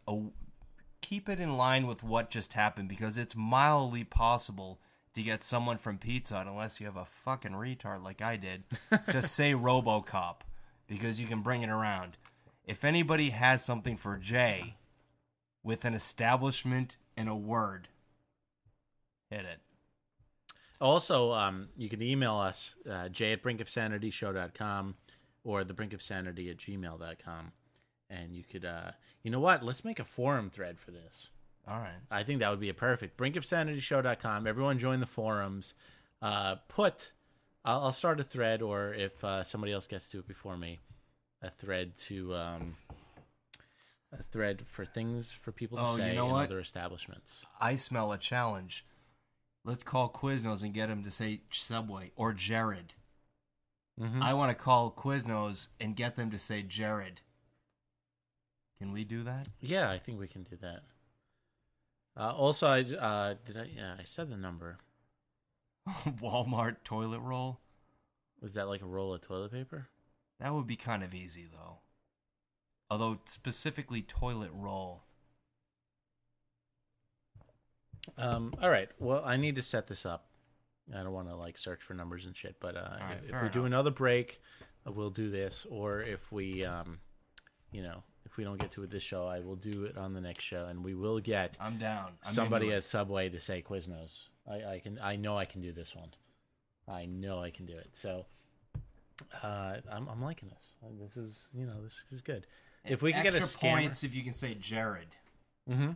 S5: keep it in line with what just happened, because it's mildly possible to get someone from Pizza Hut, unless you have a fucking retard like I did, just say Robo Cop, because you can bring it around. If anybody has something for Jay with an establishment and a word, hit it.
S4: Also, you can email us, jay@brinkofsanityshow.com or thebrinkofsanity@gmail.com. And you could, you know what? Let's make a forum thread for this.
S5: All right.
S4: I think that would be a perfect. brinkofsanityshow.com. Everyone join the forums. I'll start a thread, or if somebody else gets to it before me, a thread for things for people to say in other establishments.
S5: I smell a challenge. Let's call Quiznos and get him to say Subway or Jared.
S4: Mm-hmm.
S5: I want to call Quiznos and get them to say Jared. Can we do that?
S4: Yeah, I think we can do that. Also, I said the number.
S5: Walmart toilet roll.
S4: Was that like a roll of toilet paper?
S5: That would be kind of easy, though. Although, specifically toilet roll.
S4: All right. Well, I need to set this up. I don't want to like search for numbers and shit, but
S5: right,
S4: if we do another break, we'll do this. Or if we, if we don't get to it this show, I will do it on the next show, and we will get.
S5: I'm down.
S4: Somebody at Subway to say Quiznos. I know I can do this one. I know I can do it. So, I'm liking this. This is good.
S5: And
S4: if we can get a scammer,
S5: points, if you can say Jared.
S4: Mm-hmm.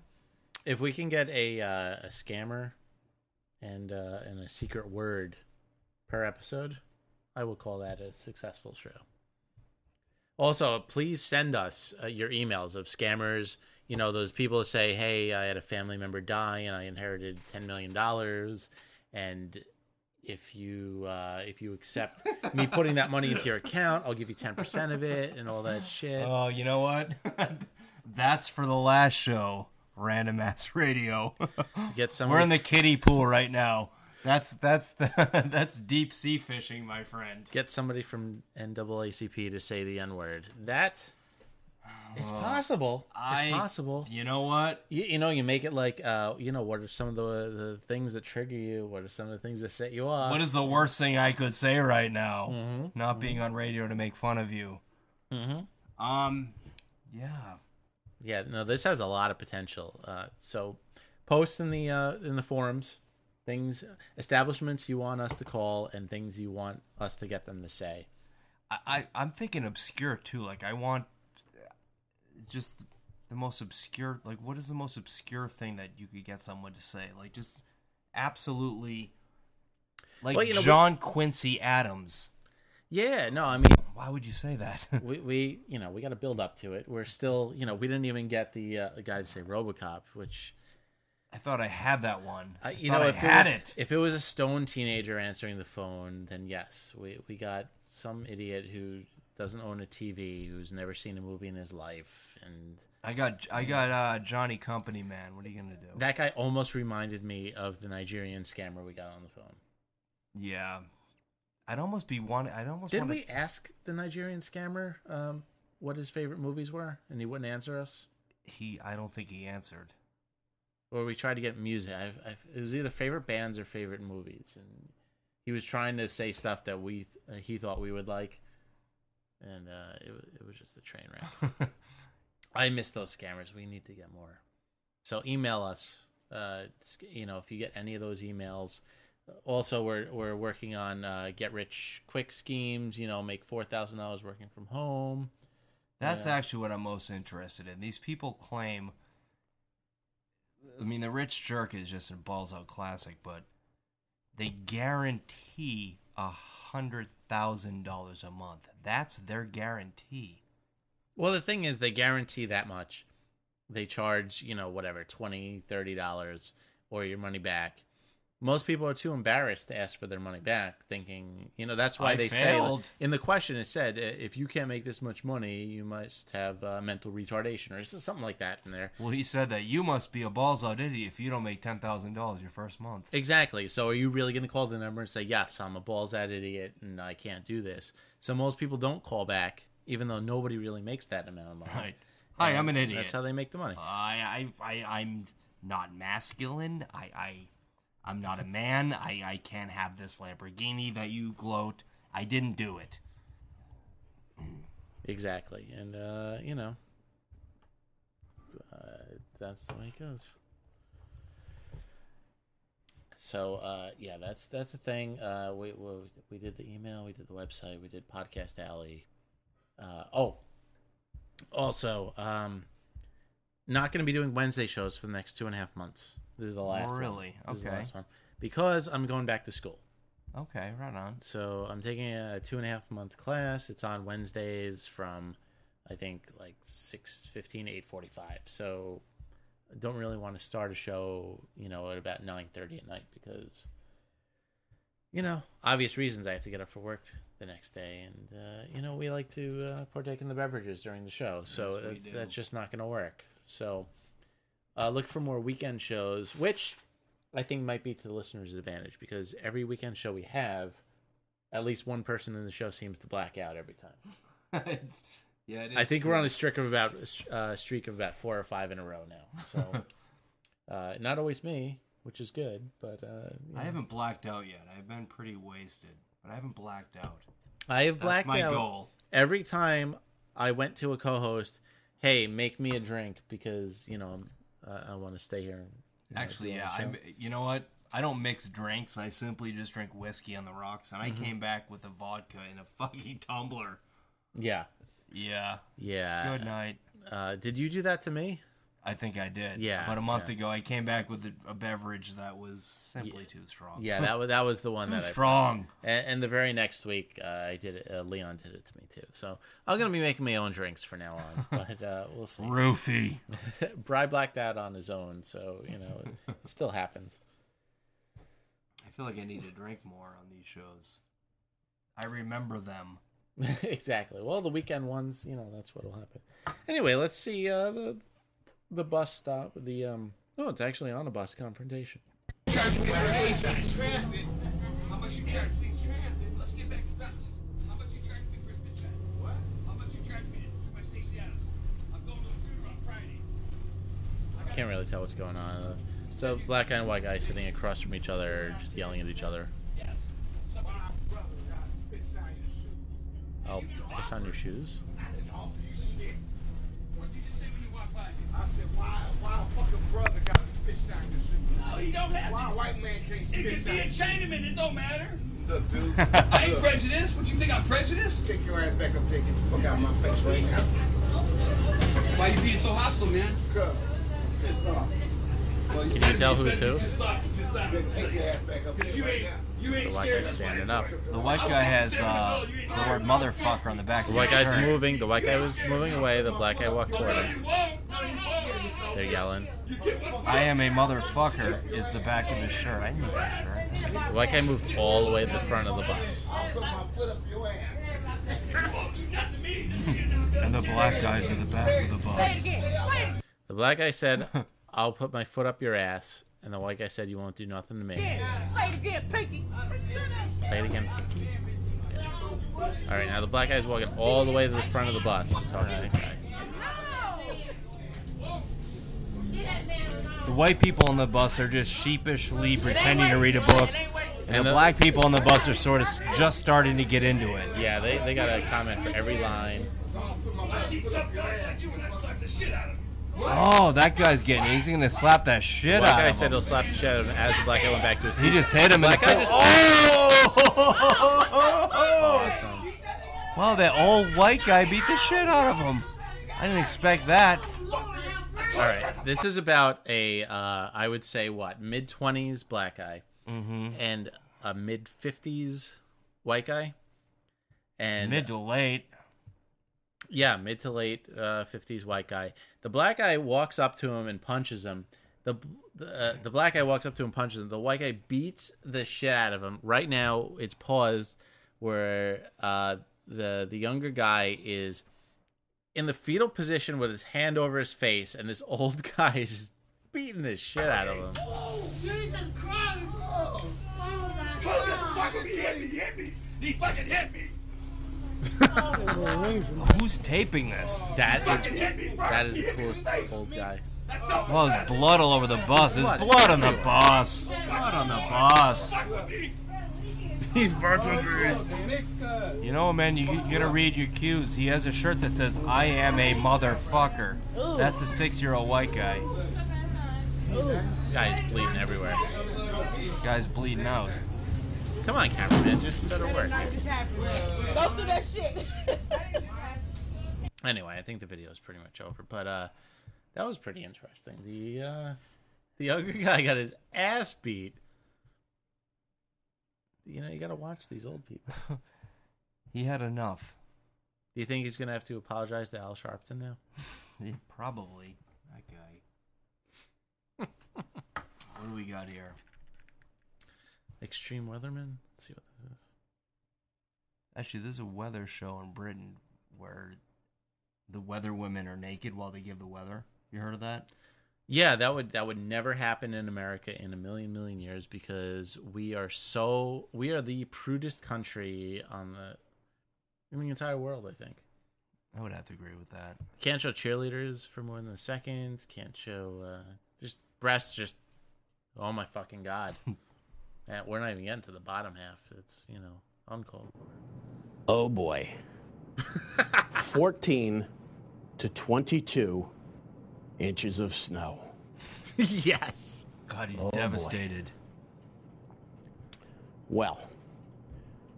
S4: If we can get a scammer and a secret word per episode, I will call that a successful show. Also, please send us your emails of scammers. You know, those people that say, hey, I had a family member die and I inherited $10 million. And if you accept me putting that money into your account, I'll give you 10% of it and all that shit.
S5: Oh, you know what? That's for the last show, Random Ass Radio. We're in the kiddie pool right now. That's deep sea fishing, my friend.
S4: Get somebody from NAACP to say the N-word. It's possible. It's possible.
S5: You know what?
S4: You make it like, what are some of the things that trigger you? What are some of the things that set you off?
S5: What is the worst thing I could say right now?
S4: Mm-hmm.
S5: Not being on radio to make fun of you.
S4: Mm-hmm.
S5: Yeah.
S4: Yeah, no, this has a lot of potential. So post in the forums. Things, establishments you want us to call, and things you want us to get them to say.
S5: I'm thinking obscure too. Like I want just the most obscure. Like what is the most obscure thing that you could get someone to say? Like just absolutely, like John Quincy Adams.
S4: Yeah, no, I mean,
S5: why would you say that?
S4: we got to build up to it. We're still, we didn't even get the guy to say Robo Cop, which.
S5: I thought I had that one.
S4: If it was a stoned teenager answering the phone, then yes, we got some idiot who doesn't own a TV, who's never seen a movie in his life, and
S5: I got Johnny Company Man. What are you gonna do?
S4: That guy almost reminded me of the Nigerian scammer we got on the phone.
S5: Yeah, I'd almost be one.
S4: Did we ask the Nigerian scammer what his favorite movies were, and he wouldn't answer us?
S5: I don't think he answered.
S4: Or we tried to get music. It was either favorite bands or favorite movies, and he was trying to say stuff that he thought we would like, and it was just a train wreck. I miss those scammers. We need to get more. So email us. If you get any of those emails. Also, we're working on get rich quick schemes. Make $4,000 working from home.
S5: That's actually what I'm most interested in. These people claim. I mean, the rich jerk is just a balls out classic, but they guarantee $100,000 a month. That's their guarantee.
S4: Well, the thing is, they guarantee that much. They charge, whatever, $20, $30 or your money back. Most people are too embarrassed to ask for their money back, thinking, that's why they
S5: failed.
S4: say, in the question it said, if you can't make this much money, you must have mental retardation or something like that in there.
S5: Well, he said that you must be a balls-out idiot if you don't make $10,000 your first month.
S4: Exactly. So are you really going to call the number and say, yes, I'm a balls-out idiot and I can't do this? So most people don't call back, even though nobody really makes that amount of money.
S5: Right. Hi, I'm an idiot.
S4: That's how they make the money.
S5: I'm not masculine. I'm not a man. I can't have this Lamborghini that you gloat. I didn't do it.
S4: Exactly. And, that's the way it goes. So, that's the thing. We did the email, we did the website, we did Podcast Alley. Also, not going to be doing Wednesday shows for the next 2.5 months. This is the last one.
S5: Really?
S4: This is the
S5: Okay.
S4: last one. Because I'm going back to school.
S5: Okay, right on.
S4: So I'm taking a 2.5 month class. It's on Wednesdays from, I think, like 6:15 to 8:45. So I don't really want to start a show, at about 9:30 at night because, obvious reasons I have to get up for work the next day. And, we like to partake in the beverages during the show. So that's just not going to work. So look for more weekend shows, which I think might be to the listeners' advantage because every weekend show we have, at least one person in the show seems to black out every time.
S5: It is
S4: I think we're on a streak of about 4 or 5 in a row now. So not always me, which is good, but
S5: I haven't blacked out yet. I've been pretty wasted, but I haven't blacked out.
S4: I have blacked out.
S5: That's my goal.
S4: Every time I went to a co-host, hey, make me a drink because I want to stay here.
S5: Actually, yeah. You know what? I don't mix drinks. I simply just drink whiskey on the rocks, and I came back with a vodka in a fucking tumbler.
S4: Yeah.
S5: Yeah.
S4: Yeah.
S5: Good night.
S4: Did you do that to me?
S5: I think I did.
S4: Yeah.
S5: About a month ago, I came back with a beverage that was simply too strong.
S4: Yeah, that was the one
S5: too
S4: that
S5: strong.
S4: And the very next week, I did it. Leon did it to me too. So I'm gonna be making my own drinks from now on, but we'll see.
S5: Roofie.
S4: Bri blacked out on his own, so it still happens.
S5: I feel like I need to drink more on these shows. I remember them.
S4: Exactly. Well, the weekend ones, that's what'll happen. Anyway, let's see the bus stop. It's actually on a bus confrontation.
S1: How much you charge to see transit? Let's get back to specials. How much you charge me for a spit check? What? How much you charge me to my Stacey Adams? I'm going to a funeral on Friday.
S4: Can't really tell what's going on. It's a black guy and white guy sitting across from each other, just yelling at each other.
S1: Yes.
S4: I'll piss on your shoes.
S1: What did you say when you walked by?
S10: I said, why a fucking brother got to spit shine your shoes?
S1: No, he don't have
S10: Why
S1: to.
S10: a white man can't
S1: It
S10: spit
S1: could be a
S10: shine?
S1: Chinaman. It don't matter.
S10: Look, dude.
S1: I ain't
S10: Look,
S1: prejudiced. What you think I'm prejudiced?
S10: Take your ass back up there. Get the fuck out of my face right now.
S1: Why you being so hostile, man?
S10: Cuz, pissed off.
S1: Well,
S4: Can you tell who's who?
S1: Just stop.
S10: Take your ass back up there right now.
S1: You ain't
S4: The white
S1: scared.
S4: guy's standing up.
S5: The white guy has the word motherfucker on the back
S4: The
S5: of
S4: white
S5: his
S4: guy's
S5: shirt.
S4: moving. The white guy was moving away. The black guy walked toward him.
S1: You won't. No, you won't.
S4: They're yelling.
S5: I am a motherfucker is the back of his shirt. I need that shirt.
S4: The white guy moved all the way to the front of the bus.
S10: I'll put my foot up your ass.
S5: And the black guy's in the back of the bus.
S4: The black guy said, I'll put my foot up your ass. And the white guy said, you won't do nothing to me.
S1: Play it again, Pinky.
S4: Play it again, Pinky. Okay. All right, now the black guy's walking all the way to the front of the bus to talk to this guy.
S5: The white people on the bus are just sheepishly pretending to read a book. And the black people on the bus are sort of just starting to get into it.
S4: Yeah, they got a comment for every line.
S5: Oh, that guy's getting it. He's going to slap that shit
S4: The white
S5: out
S4: guy
S5: of
S4: said
S5: him.
S4: he'll slap the shit out of him as the black guy went back to his seat.
S5: He just hit him in the
S4: black guy
S5: face.
S4: just Awesome.
S5: Wow, that old white guy beat the shit out of him. I didn't expect that.
S4: All right, this is about a, I would say, mid-20s black guy and a mid-50s white guy. And
S5: mid to late.
S4: Yeah, mid to late 50s white guy. The black guy walks up to him and punches him. The black guy walks up to him and punches him. The white guy beats the shit out of him. Right now, it's paused where the younger guy is in the fetal position with his hand over his face, and this old guy is just beating the shit out of him.
S1: Oh, Jesus Christ! Oh, he hit me! He fucking hit me!
S5: Who's taping this?
S4: That is the coolest old guy.
S5: Well, there's blood all over the bus. There's blood on the bus. Blood on the bus. You know, man, you gotta read your cues. He has a shirt that says, "I am a motherfucker." That's the 6-year-old white guy.
S4: Guy's bleeding everywhere.
S5: Guy's bleeding out.
S4: Come on, cameraman, do some better work here.
S11: Don't do that shit.
S4: Anyway, I think the video is pretty much over, but that was pretty interesting. The younger guy got his ass beat. You know, you got to watch these old people.
S5: He had enough.
S4: Do you think he's gonna have to apologize to Al Sharpton now?
S5: Yeah, probably. That guy. What do we got here?
S4: Extreme Weatherman? Let's see what this is.
S5: Actually, there's a weather show in Britain where the weather women are naked while they give the weather. You heard of that?
S4: Yeah, that would never happen in America in a million years because we are the prudest country in the entire world, I think.
S5: I would have to agree with that.
S4: Can't show cheerleaders for more than a second. Can't show just breasts. Just oh my fucking god! We're not even getting to the bottom half. It's uncalled for.
S12: Oh boy, 14 to 22 inches of snow.
S4: Yes.
S5: God, he's devastated.
S12: Boy. Well,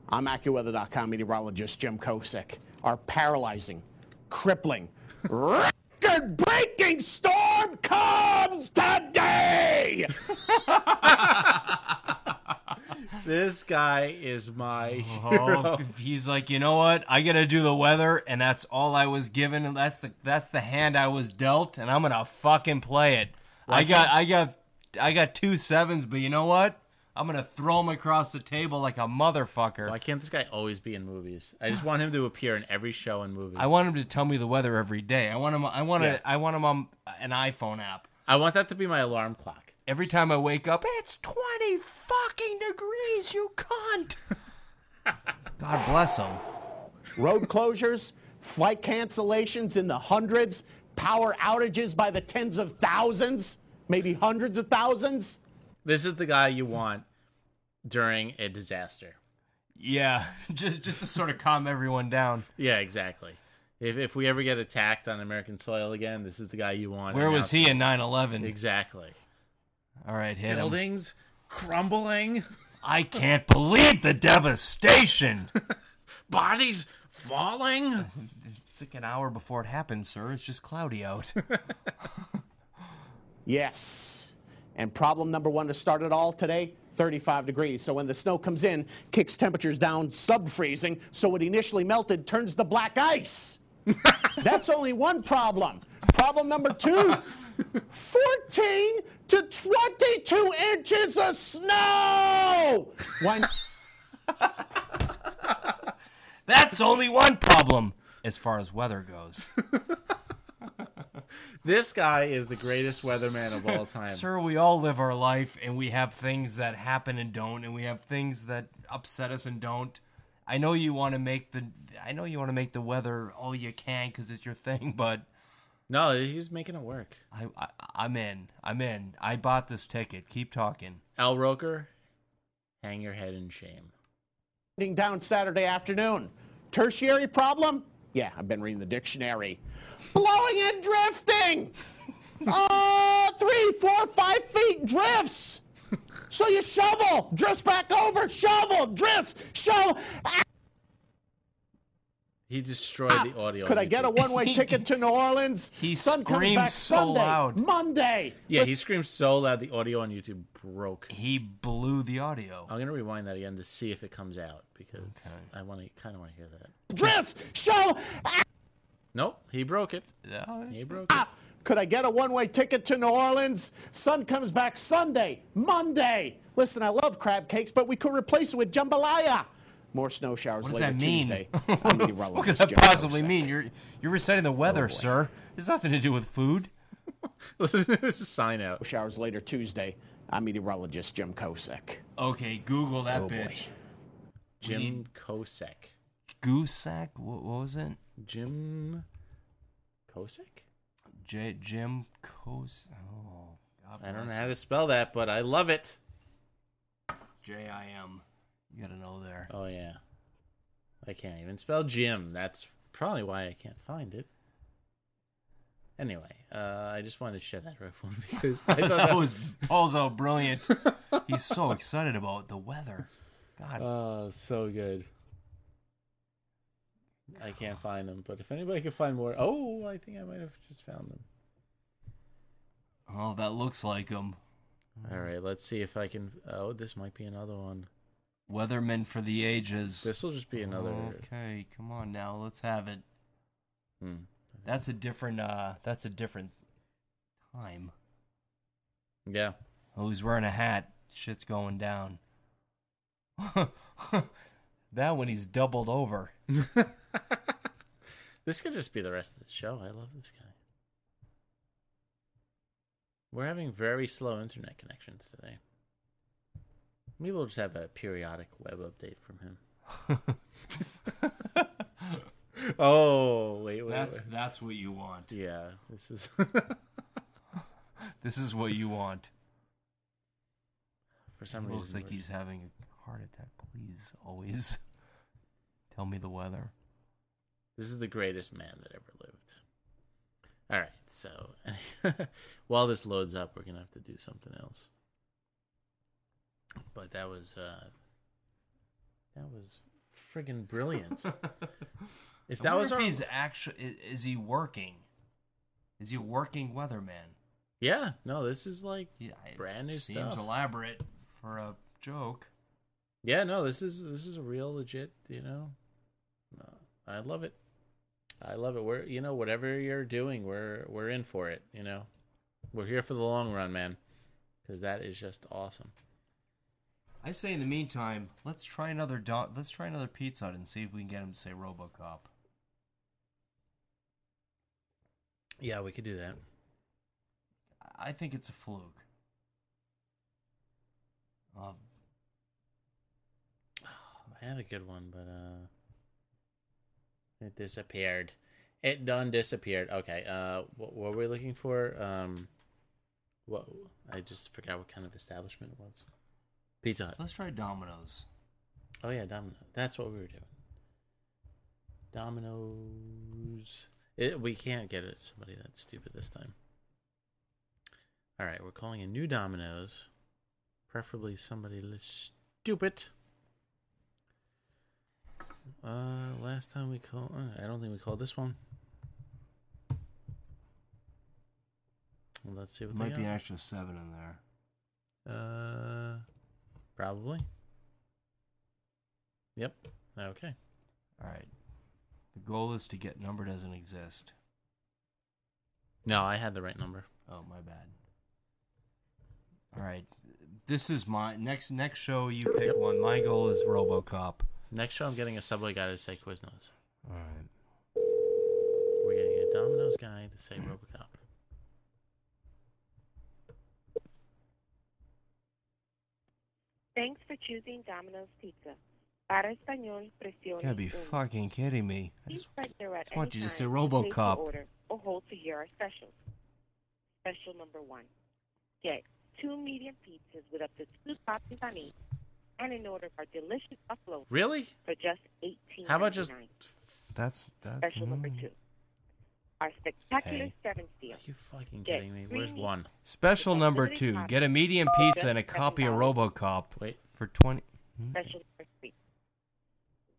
S12: I'm AccuWeather.com meteorologist Jim Kosick. Our paralyzing, crippling, record-breaking storm comes today!
S4: This guy is my hero.
S5: He's like, you know what? I gotta do the weather, and that's all I was given, and that's the hand I was dealt, and I'm gonna fucking play it. I got 2 7s, but you know what? I'm gonna throw him across the table like a motherfucker.
S4: Why can't this guy always be in movies? I just want him to appear in every show and movie.
S5: I want him to tell me the weather every day. I want him on an iPhone app.
S4: I want that to be my alarm clock.
S5: Every time I wake up, it's 20 fucking degrees, you cunt. God bless him.
S12: Road closures, flight cancellations in the hundreds, power outages by the tens of thousands, maybe hundreds of thousands.
S4: This is the guy you want during a disaster.
S5: Yeah, just to sort of calm everyone down.
S4: Yeah, exactly. If we ever get attacked on American soil again, this is the guy you want.
S5: Where was he in 9/11?
S4: Exactly.
S5: All right, hit
S4: Buildings crumbling.
S5: I can't believe the devastation.
S4: Bodies falling.
S5: It's like an hour before it happened, sir. It's just cloudy out.
S12: Yes. And problem number one to start it all today, 35 degrees. So when the snow comes in, kicks temperatures down sub-freezing, so what initially melted turns to black ice. That's only one problem. Problem number two, 14 to 22 inches of snow! Why?
S5: That's only one problem as far as weather goes.
S4: This guy is the greatest weatherman of all time.
S5: Sir, we all live our life, and we have things that happen and don't, and we have things that upset us and don't. I know you want to make the weather all you can because it's your thing, but
S4: no, he's making it work.
S5: I'm in. I bought this ticket. Keep talking.
S4: Al Roker, hang your head in shame.
S12: Down Saturday afternoon. Tertiary problem? Yeah, I've been reading the dictionary. Blowing and drifting! 3, 4, 5 feet drifts! So you shovel, drifts back over, shovel, drifts, shovel.
S4: He destroyed the audio.
S12: Could I get a one-way ticket to New Orleans?
S5: He
S12: Sun comes
S5: screams
S12: back
S5: so
S12: Sunday,
S5: loud.
S12: Monday.
S4: Yeah, he screamed so loud the audio on YouTube broke.
S5: He blew the audio.
S4: I'm gonna rewind that again to see if it comes out because I kind of want to hear that.
S12: Dress show.
S4: Nope, he broke it.
S5: No,
S4: he broke it.
S12: Could I get a one-way ticket to New Orleans? Sun comes back Sunday, Monday. Listen, I love crab cakes, but we could replace it with jambalaya. More snow showers
S5: What does
S12: later
S5: that mean?
S12: Tuesday.
S5: What could that possibly mean? You're reciting the weather, sir. There's nothing to do with food.
S4: This is a sign out.
S12: Showers later Tuesday. I'm meteorologist Jim Kosek.
S5: Okay, Google that
S12: Oh, boy.
S5: bitch.
S4: Jim Kosek.
S5: Goosack? What was it?
S4: Jim Kosek?
S5: Jim Kos. Oh, God
S4: I don't know
S5: bless
S4: how
S5: him.
S4: to spell that, but I love it.
S5: J-I-M. You gotta know there.
S4: Oh, yeah. I can't even spell Jim. That's probably why I can't find it. Anyway, I just wanted to share that reference because I thought
S5: that was also brilliant. He's so excited about the weather. God.
S4: Oh, so good. I can't find them, but if anybody can find more... Oh, I think I might have just found them.
S5: Oh, that looks like him.
S4: All right, let's see if I can... Oh, this might be another one.
S5: Weathermen for the ages.
S4: This will just be another...
S5: Okay, come on now. Let's have it. That's a different time.
S4: Yeah.
S5: Oh, he's wearing a hat. Shit's going down. That when he's doubled over.
S4: This could just be the rest of the show. I love this guy. We're having very slow internet connections today. Maybe we'll just have a periodic web update from him. Oh, wait.
S5: That's what you want.
S4: Yeah, this is...
S5: This is what you want.
S4: For some
S5: reason, looks like he's having a heart attack. Please, always tell me the weather.
S4: This is the greatest man that ever lived. All right, so while this loads up, we're gonna have to do something else. But that was friggin' brilliant. If that was
S5: he's actually is he working? Is he a working weatherman?
S4: Yeah, no, this is like brand new
S5: Seems
S4: stuff.
S5: elaborate for a joke.
S4: Yeah, no, this is a real legit, No, I love it. I love it. We're whatever you're doing, we're in for it, We're here for the long run, man. Cuz that is just awesome.
S5: I say in the meantime, let's try another Pizza Hut and see if we can get him to say Robo Cop.
S4: Yeah, we could do that.
S5: I think it's a fluke.
S4: I had a good one, but it disappeared. It done disappeared. Okay. What were we looking for? What? I just forgot what kind of establishment it was. Pizza Hut.
S5: Let's try Domino's.
S4: Oh yeah, Domino's. That's what we were doing. Domino's. We can't get it at somebody that's stupid this time. All right, we're calling a new Domino's. Preferably somebody stupid. Last time we called... I don't think we called this one. Well, let's see what
S5: Might
S4: they
S5: be
S4: got.
S5: an extra 7 in there.
S4: Probably. Yep. Okay.
S5: All right. The goal is to get number doesn't exist.
S4: No, I had the right number.
S5: Oh, my bad. All right. This is my next show. You pick one. My goal is Robo Cop.
S4: Next show, I'm getting a Subway guy to say Quiznos.
S5: All right.
S4: We're getting a Domino's guy to say Robo Cop.
S13: Thanks for choosing Domino's Pizza. Para español, presione
S5: You gotta be
S13: uno.
S5: fucking kidding me. I
S13: Please
S5: just
S13: press zero at
S5: want
S13: any
S5: you to say
S13: time
S5: Robo
S13: place your
S5: Cop.
S13: order or hold to hear our specials. Special number 1. Get 2 medium pizzas with up to 2 toppings on each, and an order of our delicious buffalo
S4: Really?
S13: for just $18.99.
S4: How about just...
S5: That's
S13: Special number 2. Our spectacular
S5: Hey.
S13: 7 deal.
S4: Are you fucking
S13: Get
S4: kidding me? Where's
S13: 3
S4: one?
S5: Special number 2. Get a medium pizza and a copy of Robo Cop.
S4: Wait.
S5: For 20.
S13: Special number 3.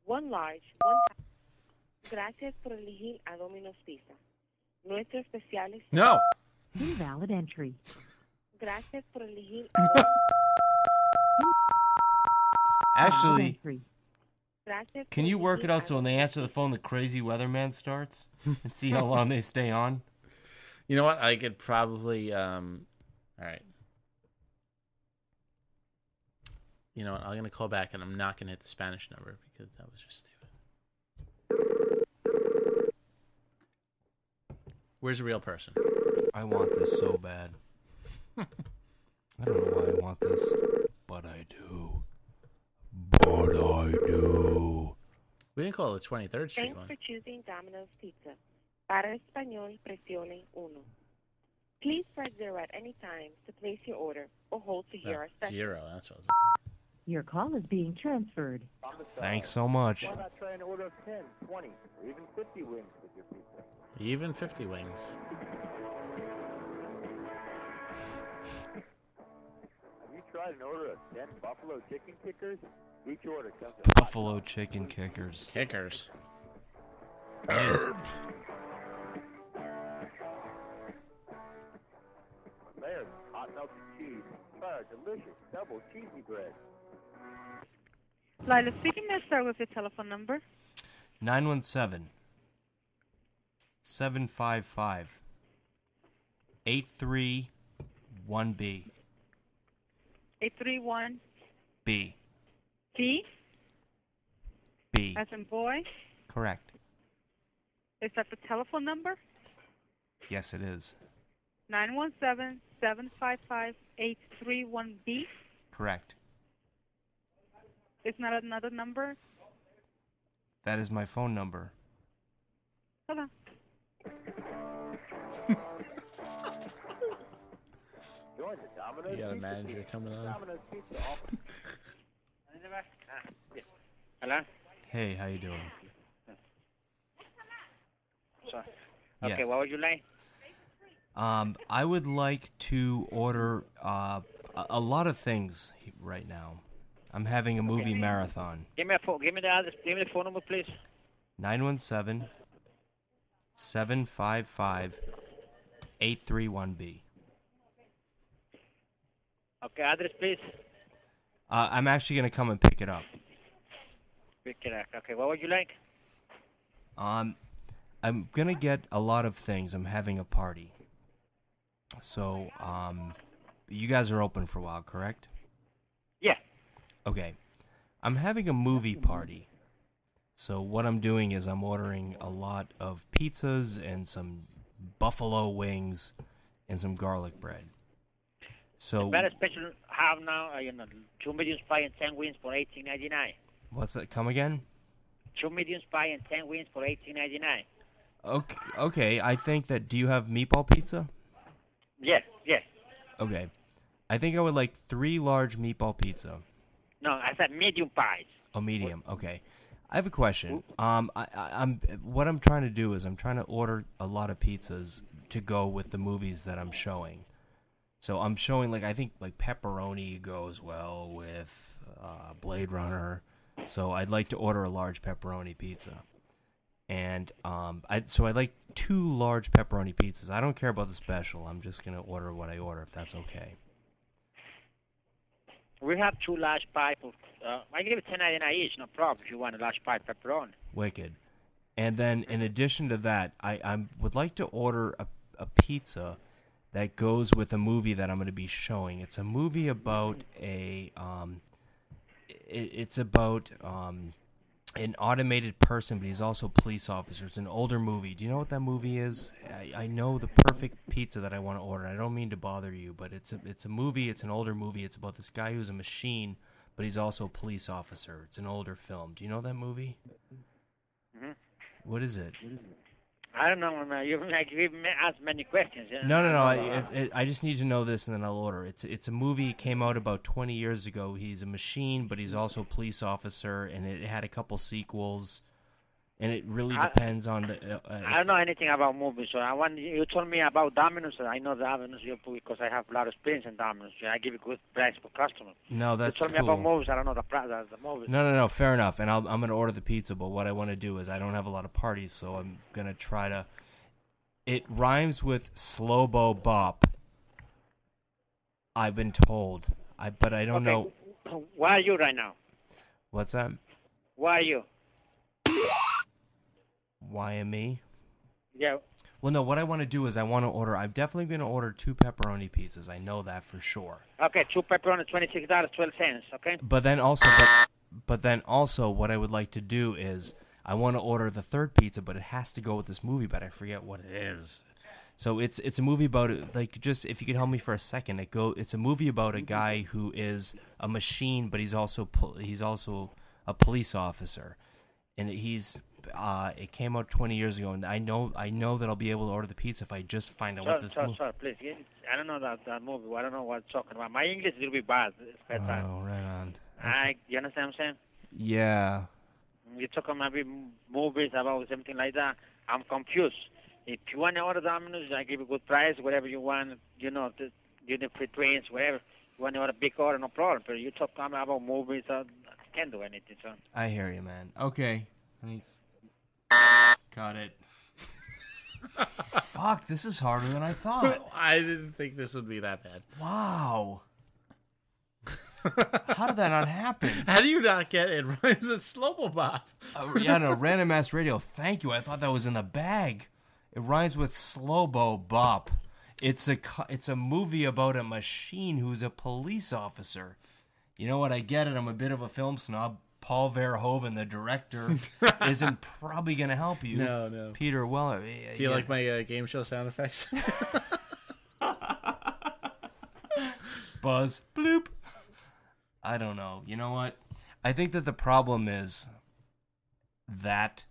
S13: 1 large, 1 Gracias por elegir a Dominos Pizza. Nuestros especiales.
S4: No.
S13: Invalid entry. Gracias por elegir
S5: Actually,
S13: Gracias
S5: can
S13: por
S5: you work it
S13: elegir
S5: out so when they answer the phone, the crazy weatherman starts? And see how long they stay on?
S4: You know what? I could probably... all right. You know what? I'm going to call back, and I'm not going to hit the Spanish number because that was just stupid. Where's the real person?
S5: I want this so bad. I don't know why I want this, but I do. But I do.
S4: We didn't call it the 23rd Street
S13: Thanks
S4: one.
S13: for choosing Domino's Pizza. Para español, presione uno. Please press 0 at any time to place your order or hold to hear our special.
S4: 0, that's what I was
S14: Your call is being transferred.
S5: Thanks so much.
S15: Why not try an order of 10, 20, or even 50 wings with your pizza?
S4: Even 50 wings.
S15: Have you tried an order of 10 buffalo chicken kickers? Each order comes
S5: Buffalo chicken kickers.
S4: Kickers.
S15: There's hot melted cheese. Try our delicious double cheesy bread.
S16: Lila speaking. May I start with your telephone number?
S5: 917 755 831B.
S16: 831
S5: B.
S16: B.
S5: B.
S16: As in boy.
S5: Correct.
S16: Is that the telephone number?
S5: Yes, it is.
S16: 917-755-831B.
S5: Correct.
S16: Isn't that another number?
S5: That is my phone number.
S16: Hold on.
S15: Join the Domino's
S4: You got a
S15: Pizza
S4: manager
S15: team.
S4: coming on.
S15: Domino's Pizza offers.
S17: Hello?
S5: Hey, how you doing?
S17: Sorry. Okay,
S5: Yes.
S17: what would you like?
S5: I would like to order a lot of things right now. I'm having a movie marathon.
S17: Give me the address. Give me the phone number, please.
S5: 917-755-831B.
S17: Okay, address, please.
S5: I'm actually going to come and pick it up.
S17: Pick it up. Okay, what would you like?
S5: I'm going to get a lot of things. I'm having a party. So, you guys are open for a while, correct?
S17: Yeah.
S5: Okay. I'm having a movie party. So what I'm doing is I'm ordering a lot of pizzas and some buffalo wings and some garlic bread. So
S17: Very special have now, 2 medium pie and 10 wings for $18.99.
S5: what's that? Come again?
S17: 2 medium pie and 10 wings for $18.99.
S5: Okay. I think that. Do you have meatball pizza?
S17: Yes, yes.
S5: Okay. I think I would like 3 large meatball pizza.
S17: No, I said medium pies.
S5: Oh, medium. Okay. I have a question. What I'm trying to do is I'm trying to order a lot of pizzas to go with the movies that I'm showing. So I'm showing I think pepperoni goes well with Blade Runner. So I'd like to order a large pepperoni pizza. And I'd like 2 large pepperoni pizzas. I don't care about the special. I'm just gonna order what I order if that's okay.
S17: We have 2 large pie for, I give it $10.99 each, no problem, if you want a large pie pepperoni.
S5: Wicked. And then in addition to that, I would like to order a pizza that goes with a movie that I'm going to be showing. It's a movie about an automated person, but he's also a police officer. It's an older movie. Do you know what that movie is? I know the perfect pizza that I want to order. I don't mean to bother you, but it's a movie. It's an older movie. It's about this guy who's a machine, but he's also a police officer. It's an older film. Do you know that movie?
S17: Mm-hmm.
S5: What is it?
S17: I don't know, man. You've asked many questions.
S5: No. I just need to know this, and then I'll order. It's a movie. It came out about 20 years ago. He's a machine, but he's also a police officer, and it had a couple sequels. and it really depends on the.
S17: I don't know anything about movies, so you told me about Dominos. And I know the Dominos because I have a lot of experience in Dominos. I give a good price per customer.
S5: No, that's
S17: You told me
S5: cool.
S17: about movies. I don't know the price of the movies.
S5: No, fair enough. And I'm going to order the pizza, but what I want to do is I don't have a lot of parties, so I'm going to try to... It rhymes with Slobo Bop. I've been told. But I don't know...
S17: Where are you right now?
S5: What's that?
S17: Where are you?
S5: Why am me?
S17: Yeah.
S5: Well, no, what I want to do is I'm definitely going to order 2 pepperoni pizzas. I know that for sure.
S17: Okay, 2 pepperoni, $26.12, okay?
S5: But then also, what I would like to do is I want to order the 3rd pizza, but it has to go with this movie, but I forget what it is. So it's a movie about just if you could help me for a second, it's a movie about a guy who is a machine, but he's also a police officer, and it came out 20 years ago, and I know that I'll be able to order the pizza if I just find out what this movie.
S17: Sorry, please. I don't know that movie. I don't know what you're talking about. My English is a little bit bad.
S5: Oh, right on.
S17: You understand what I'm saying?
S5: Yeah.
S17: You're talking maybe movies about something like that. I'm confused. If you want to order Domino's, I give you a good price, whatever you want. You know, free drinks, whatever. You want to order a big order, no problem. But you talk about movies, I can't do anything. So.
S5: I hear you, man. Okay. Thanks. Got it. Fuck, this is harder than I thought.
S4: I didn't think this would be that bad.
S5: Wow. How did that not happen?
S4: How do you not get it? Rhymes with Slobo Bop.
S5: Yeah, no, Random Ass Radio. Thank you. I thought that was in the bag. It rhymes with Slobo Bop. It's a movie about a machine who's a police officer. You know what? I get it. I'm a bit of a film snob. Paul Verhoeven, the director, isn't probably going to help you.
S4: No.
S5: Peter Weller.
S4: Do you like my game show sound effects?
S5: Buzz. Bloop. I don't know. You know what? I think that the problem is that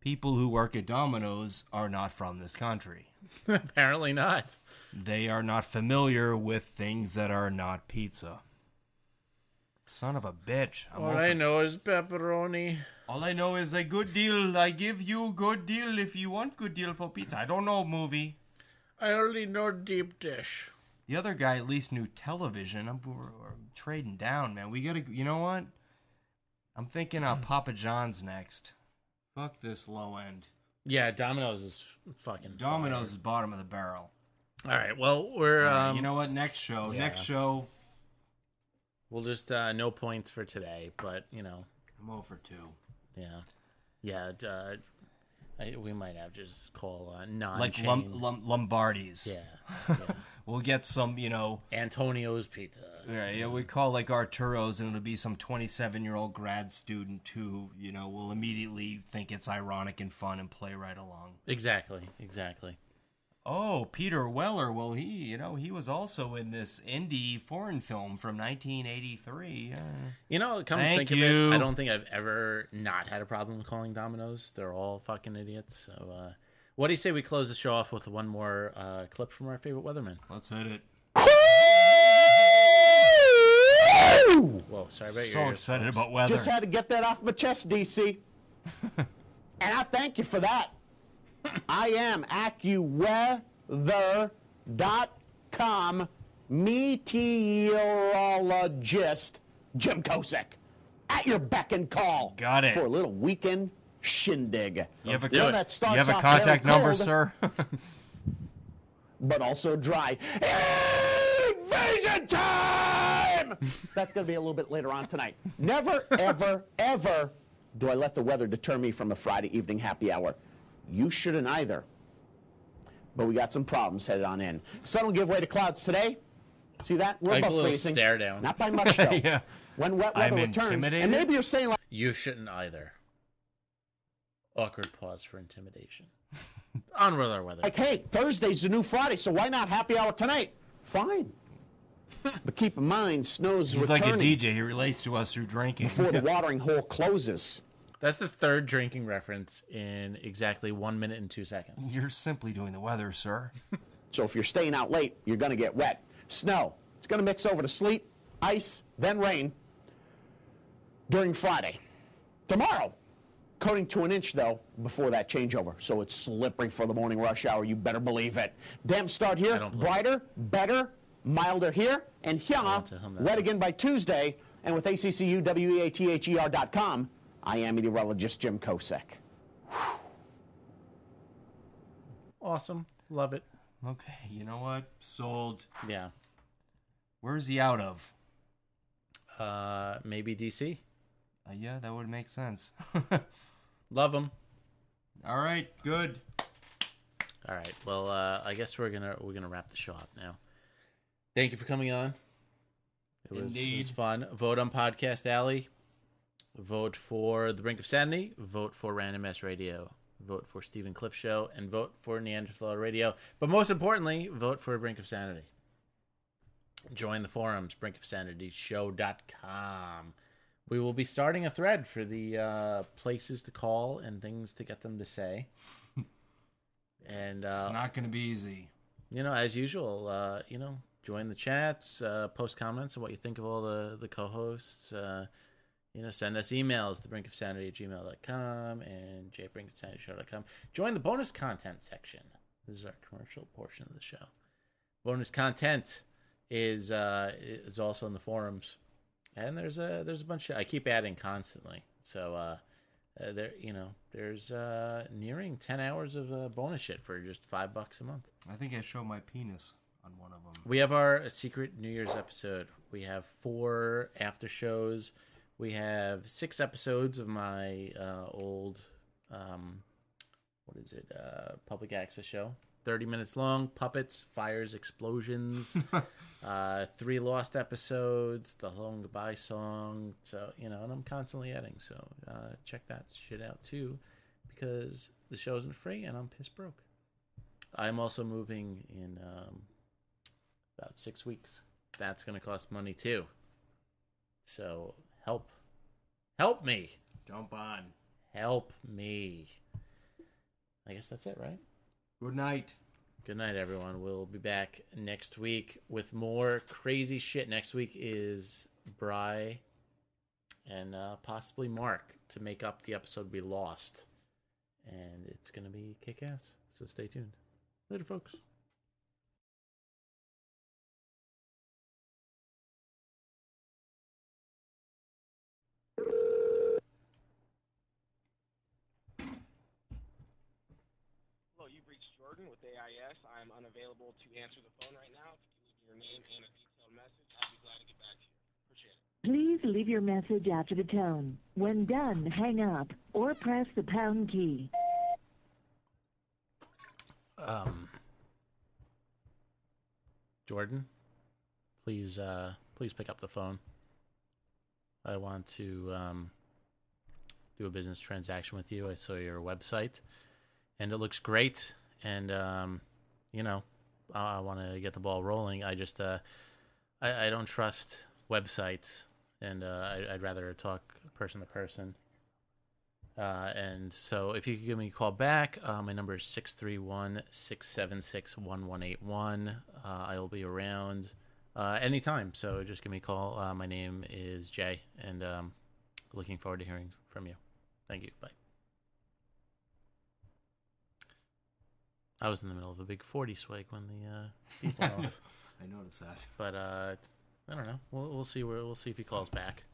S5: people who work at Domino's are not from this country.
S4: Apparently not.
S5: They are not familiar with things that are not pizza. Son of a bitch.
S4: All I know is pepperoni.
S5: All I know is a good deal. I give you good deal if you want good deal for pizza. I don't know, movie.
S4: I only know deep dish.
S5: The other guy at least knew television. We're trading down, man. We gotta, you know what? I'm thinking Papa John's next. Fuck this low end.
S4: Yeah, Domino's is fucking
S5: Domino's is bottom of the barrel.
S4: All right, well, we're...
S5: you know what? Next show.
S4: Yeah.
S5: Next show.
S4: We'll just, no points for today, but, you know.
S5: I'm 0 for 2.
S4: Yeah. Yeah, we might have to just call non-chain.
S5: Like Lombardi's.
S4: Yeah.
S5: We'll get some, you know...
S4: Antonio's Pizza.
S5: Yeah, we call like Arturo's, and it'll be some 27-year-old grad student who, you know, will immediately think it's ironic and fun and play right along.
S4: Exactly.
S5: Oh, Peter Weller. Well, he was also in this indie foreign film from 1983.
S4: You know, come to think of it, I don't think I've ever not had a problem calling Domino's. They're all fucking idiots. So, what do you say we close the show off with one more clip from our favorite weatherman?
S5: Let's hit it.
S4: Whoa, sorry about
S5: so excited about weather.
S12: Just had to get that off my chest, DC. And I thank you for that. I am AccuWeather.com meteorologist Jim Kosick at your beck and call.
S5: Got it.
S12: For a little weekend shindig.
S5: You have a contact number, sir?
S12: But also dry. Invasion time! That's going to be a little bit later on tonight. Never, ever, ever do I let the weather deter me from a Friday evening happy hour. You shouldn't either. But we got some problems headed on in. Sun will give way to clouds today. See that? We're
S4: like
S12: above
S4: a little
S12: freezing.
S4: stare down.
S12: Not by much, though.
S5: Yeah.
S12: When wet weather returns, and maybe you're saying like...
S4: You shouldn't either. Awkward pause for intimidation. On with our weather.
S12: Like, hey, Thursday's the new Friday, so why not happy hour tonight? Fine. But keep in mind, snow's
S5: He's
S12: returning.
S5: like a DJ. He relates to us through drinking.
S12: Before the watering hole closes.
S4: That's the third drinking reference in exactly 1 minute and 2 seconds.
S5: You're simply doing the weather, sir.
S12: So if you're staying out late, you're going to get wet. Snow. It's going to mix over to sleet, ice, then rain during Friday. Tomorrow, Coating to an inch, though, before that changeover. So it's slippery for the morning rush hour. You better believe it. Damp start here, brighter, better, milder here, and here, wet again by Tuesday. And with ACCUWEATHER.com, I am meteorologist Jim Kosek.
S4: Awesome. Love it.
S5: Okay, you know what? Sold.
S4: Yeah.
S5: Where's he out of?
S4: Maybe DC.
S5: Yeah, that would make sense.
S4: Love him.
S5: All right, good.
S4: All right. Well, I guess we're gonna wrap the show up now. Thank you for coming on. It was fun. Vote on Podcast Alley. Vote for The Brink of Sanity. Vote for Random Ass Radio. Vote for Stephen Cliff Show, and vote for Neanderthal Radio. But most importantly, vote for Brink of Sanity. Join the forums, brinkofsanityshow.com. We will be starting a thread for the places to call and things to get them to say. And
S5: it's not going to be easy.
S4: As usual, join the chats, post comments on what you think of all the co-hosts. Send us emails, thebrinkofsanity@gmail.com and jbrinkofsanityshow.com. Join the bonus content section. This is our commercial portion of the show. Bonus content is also in the forums. And there's a bunch of, I keep adding constantly. So there's nearing 10 hours of bonus shit for just $5 a month.
S5: I think I showed my penis on one of them.
S4: We have our secret New Year's episode. We have 4 after shows. We have 6 episodes of my old public access show. 30 minutes long, puppets, fires, explosions, 3 lost episodes, the Home Goodbye song. So, and I'm constantly adding. So check that shit out too, because the show isn't free and I'm piss broke. I'm also moving in about 6 weeks. That's going to cost money too. So help me.
S5: Jump on.
S4: Help me. I guess that's it, right?
S5: Good night.
S4: Good night, everyone. We'll be back next week with more crazy shit. Next week is Bri and possibly Mark to make up the episode we lost. And it's going to be kick-ass. So stay tuned. Later, folks.
S18: With AIS. I'm unavailable to answer the phone right now. If you leave your name and a detailed message, I'll be glad to get back to you. Appreciate it.
S14: Please leave your message after the tone. When done, hang up or press the pound key.
S4: Jordan, please pick up the phone. I want to do a business transaction with you. I saw your website, and it looks great. And, I want to get the ball rolling. I just, I don't trust websites, and I'd rather talk person to person. And so if you could give me a call back, my number is 631-676-1181. I will be around anytime, so just give me a call. My name is Jay, and looking forward to hearing from you. Thank you. Bye. I was in the middle of a big 40 swag when the beat went off.
S5: I noticed that.
S4: But I don't know. We'll see if he calls back.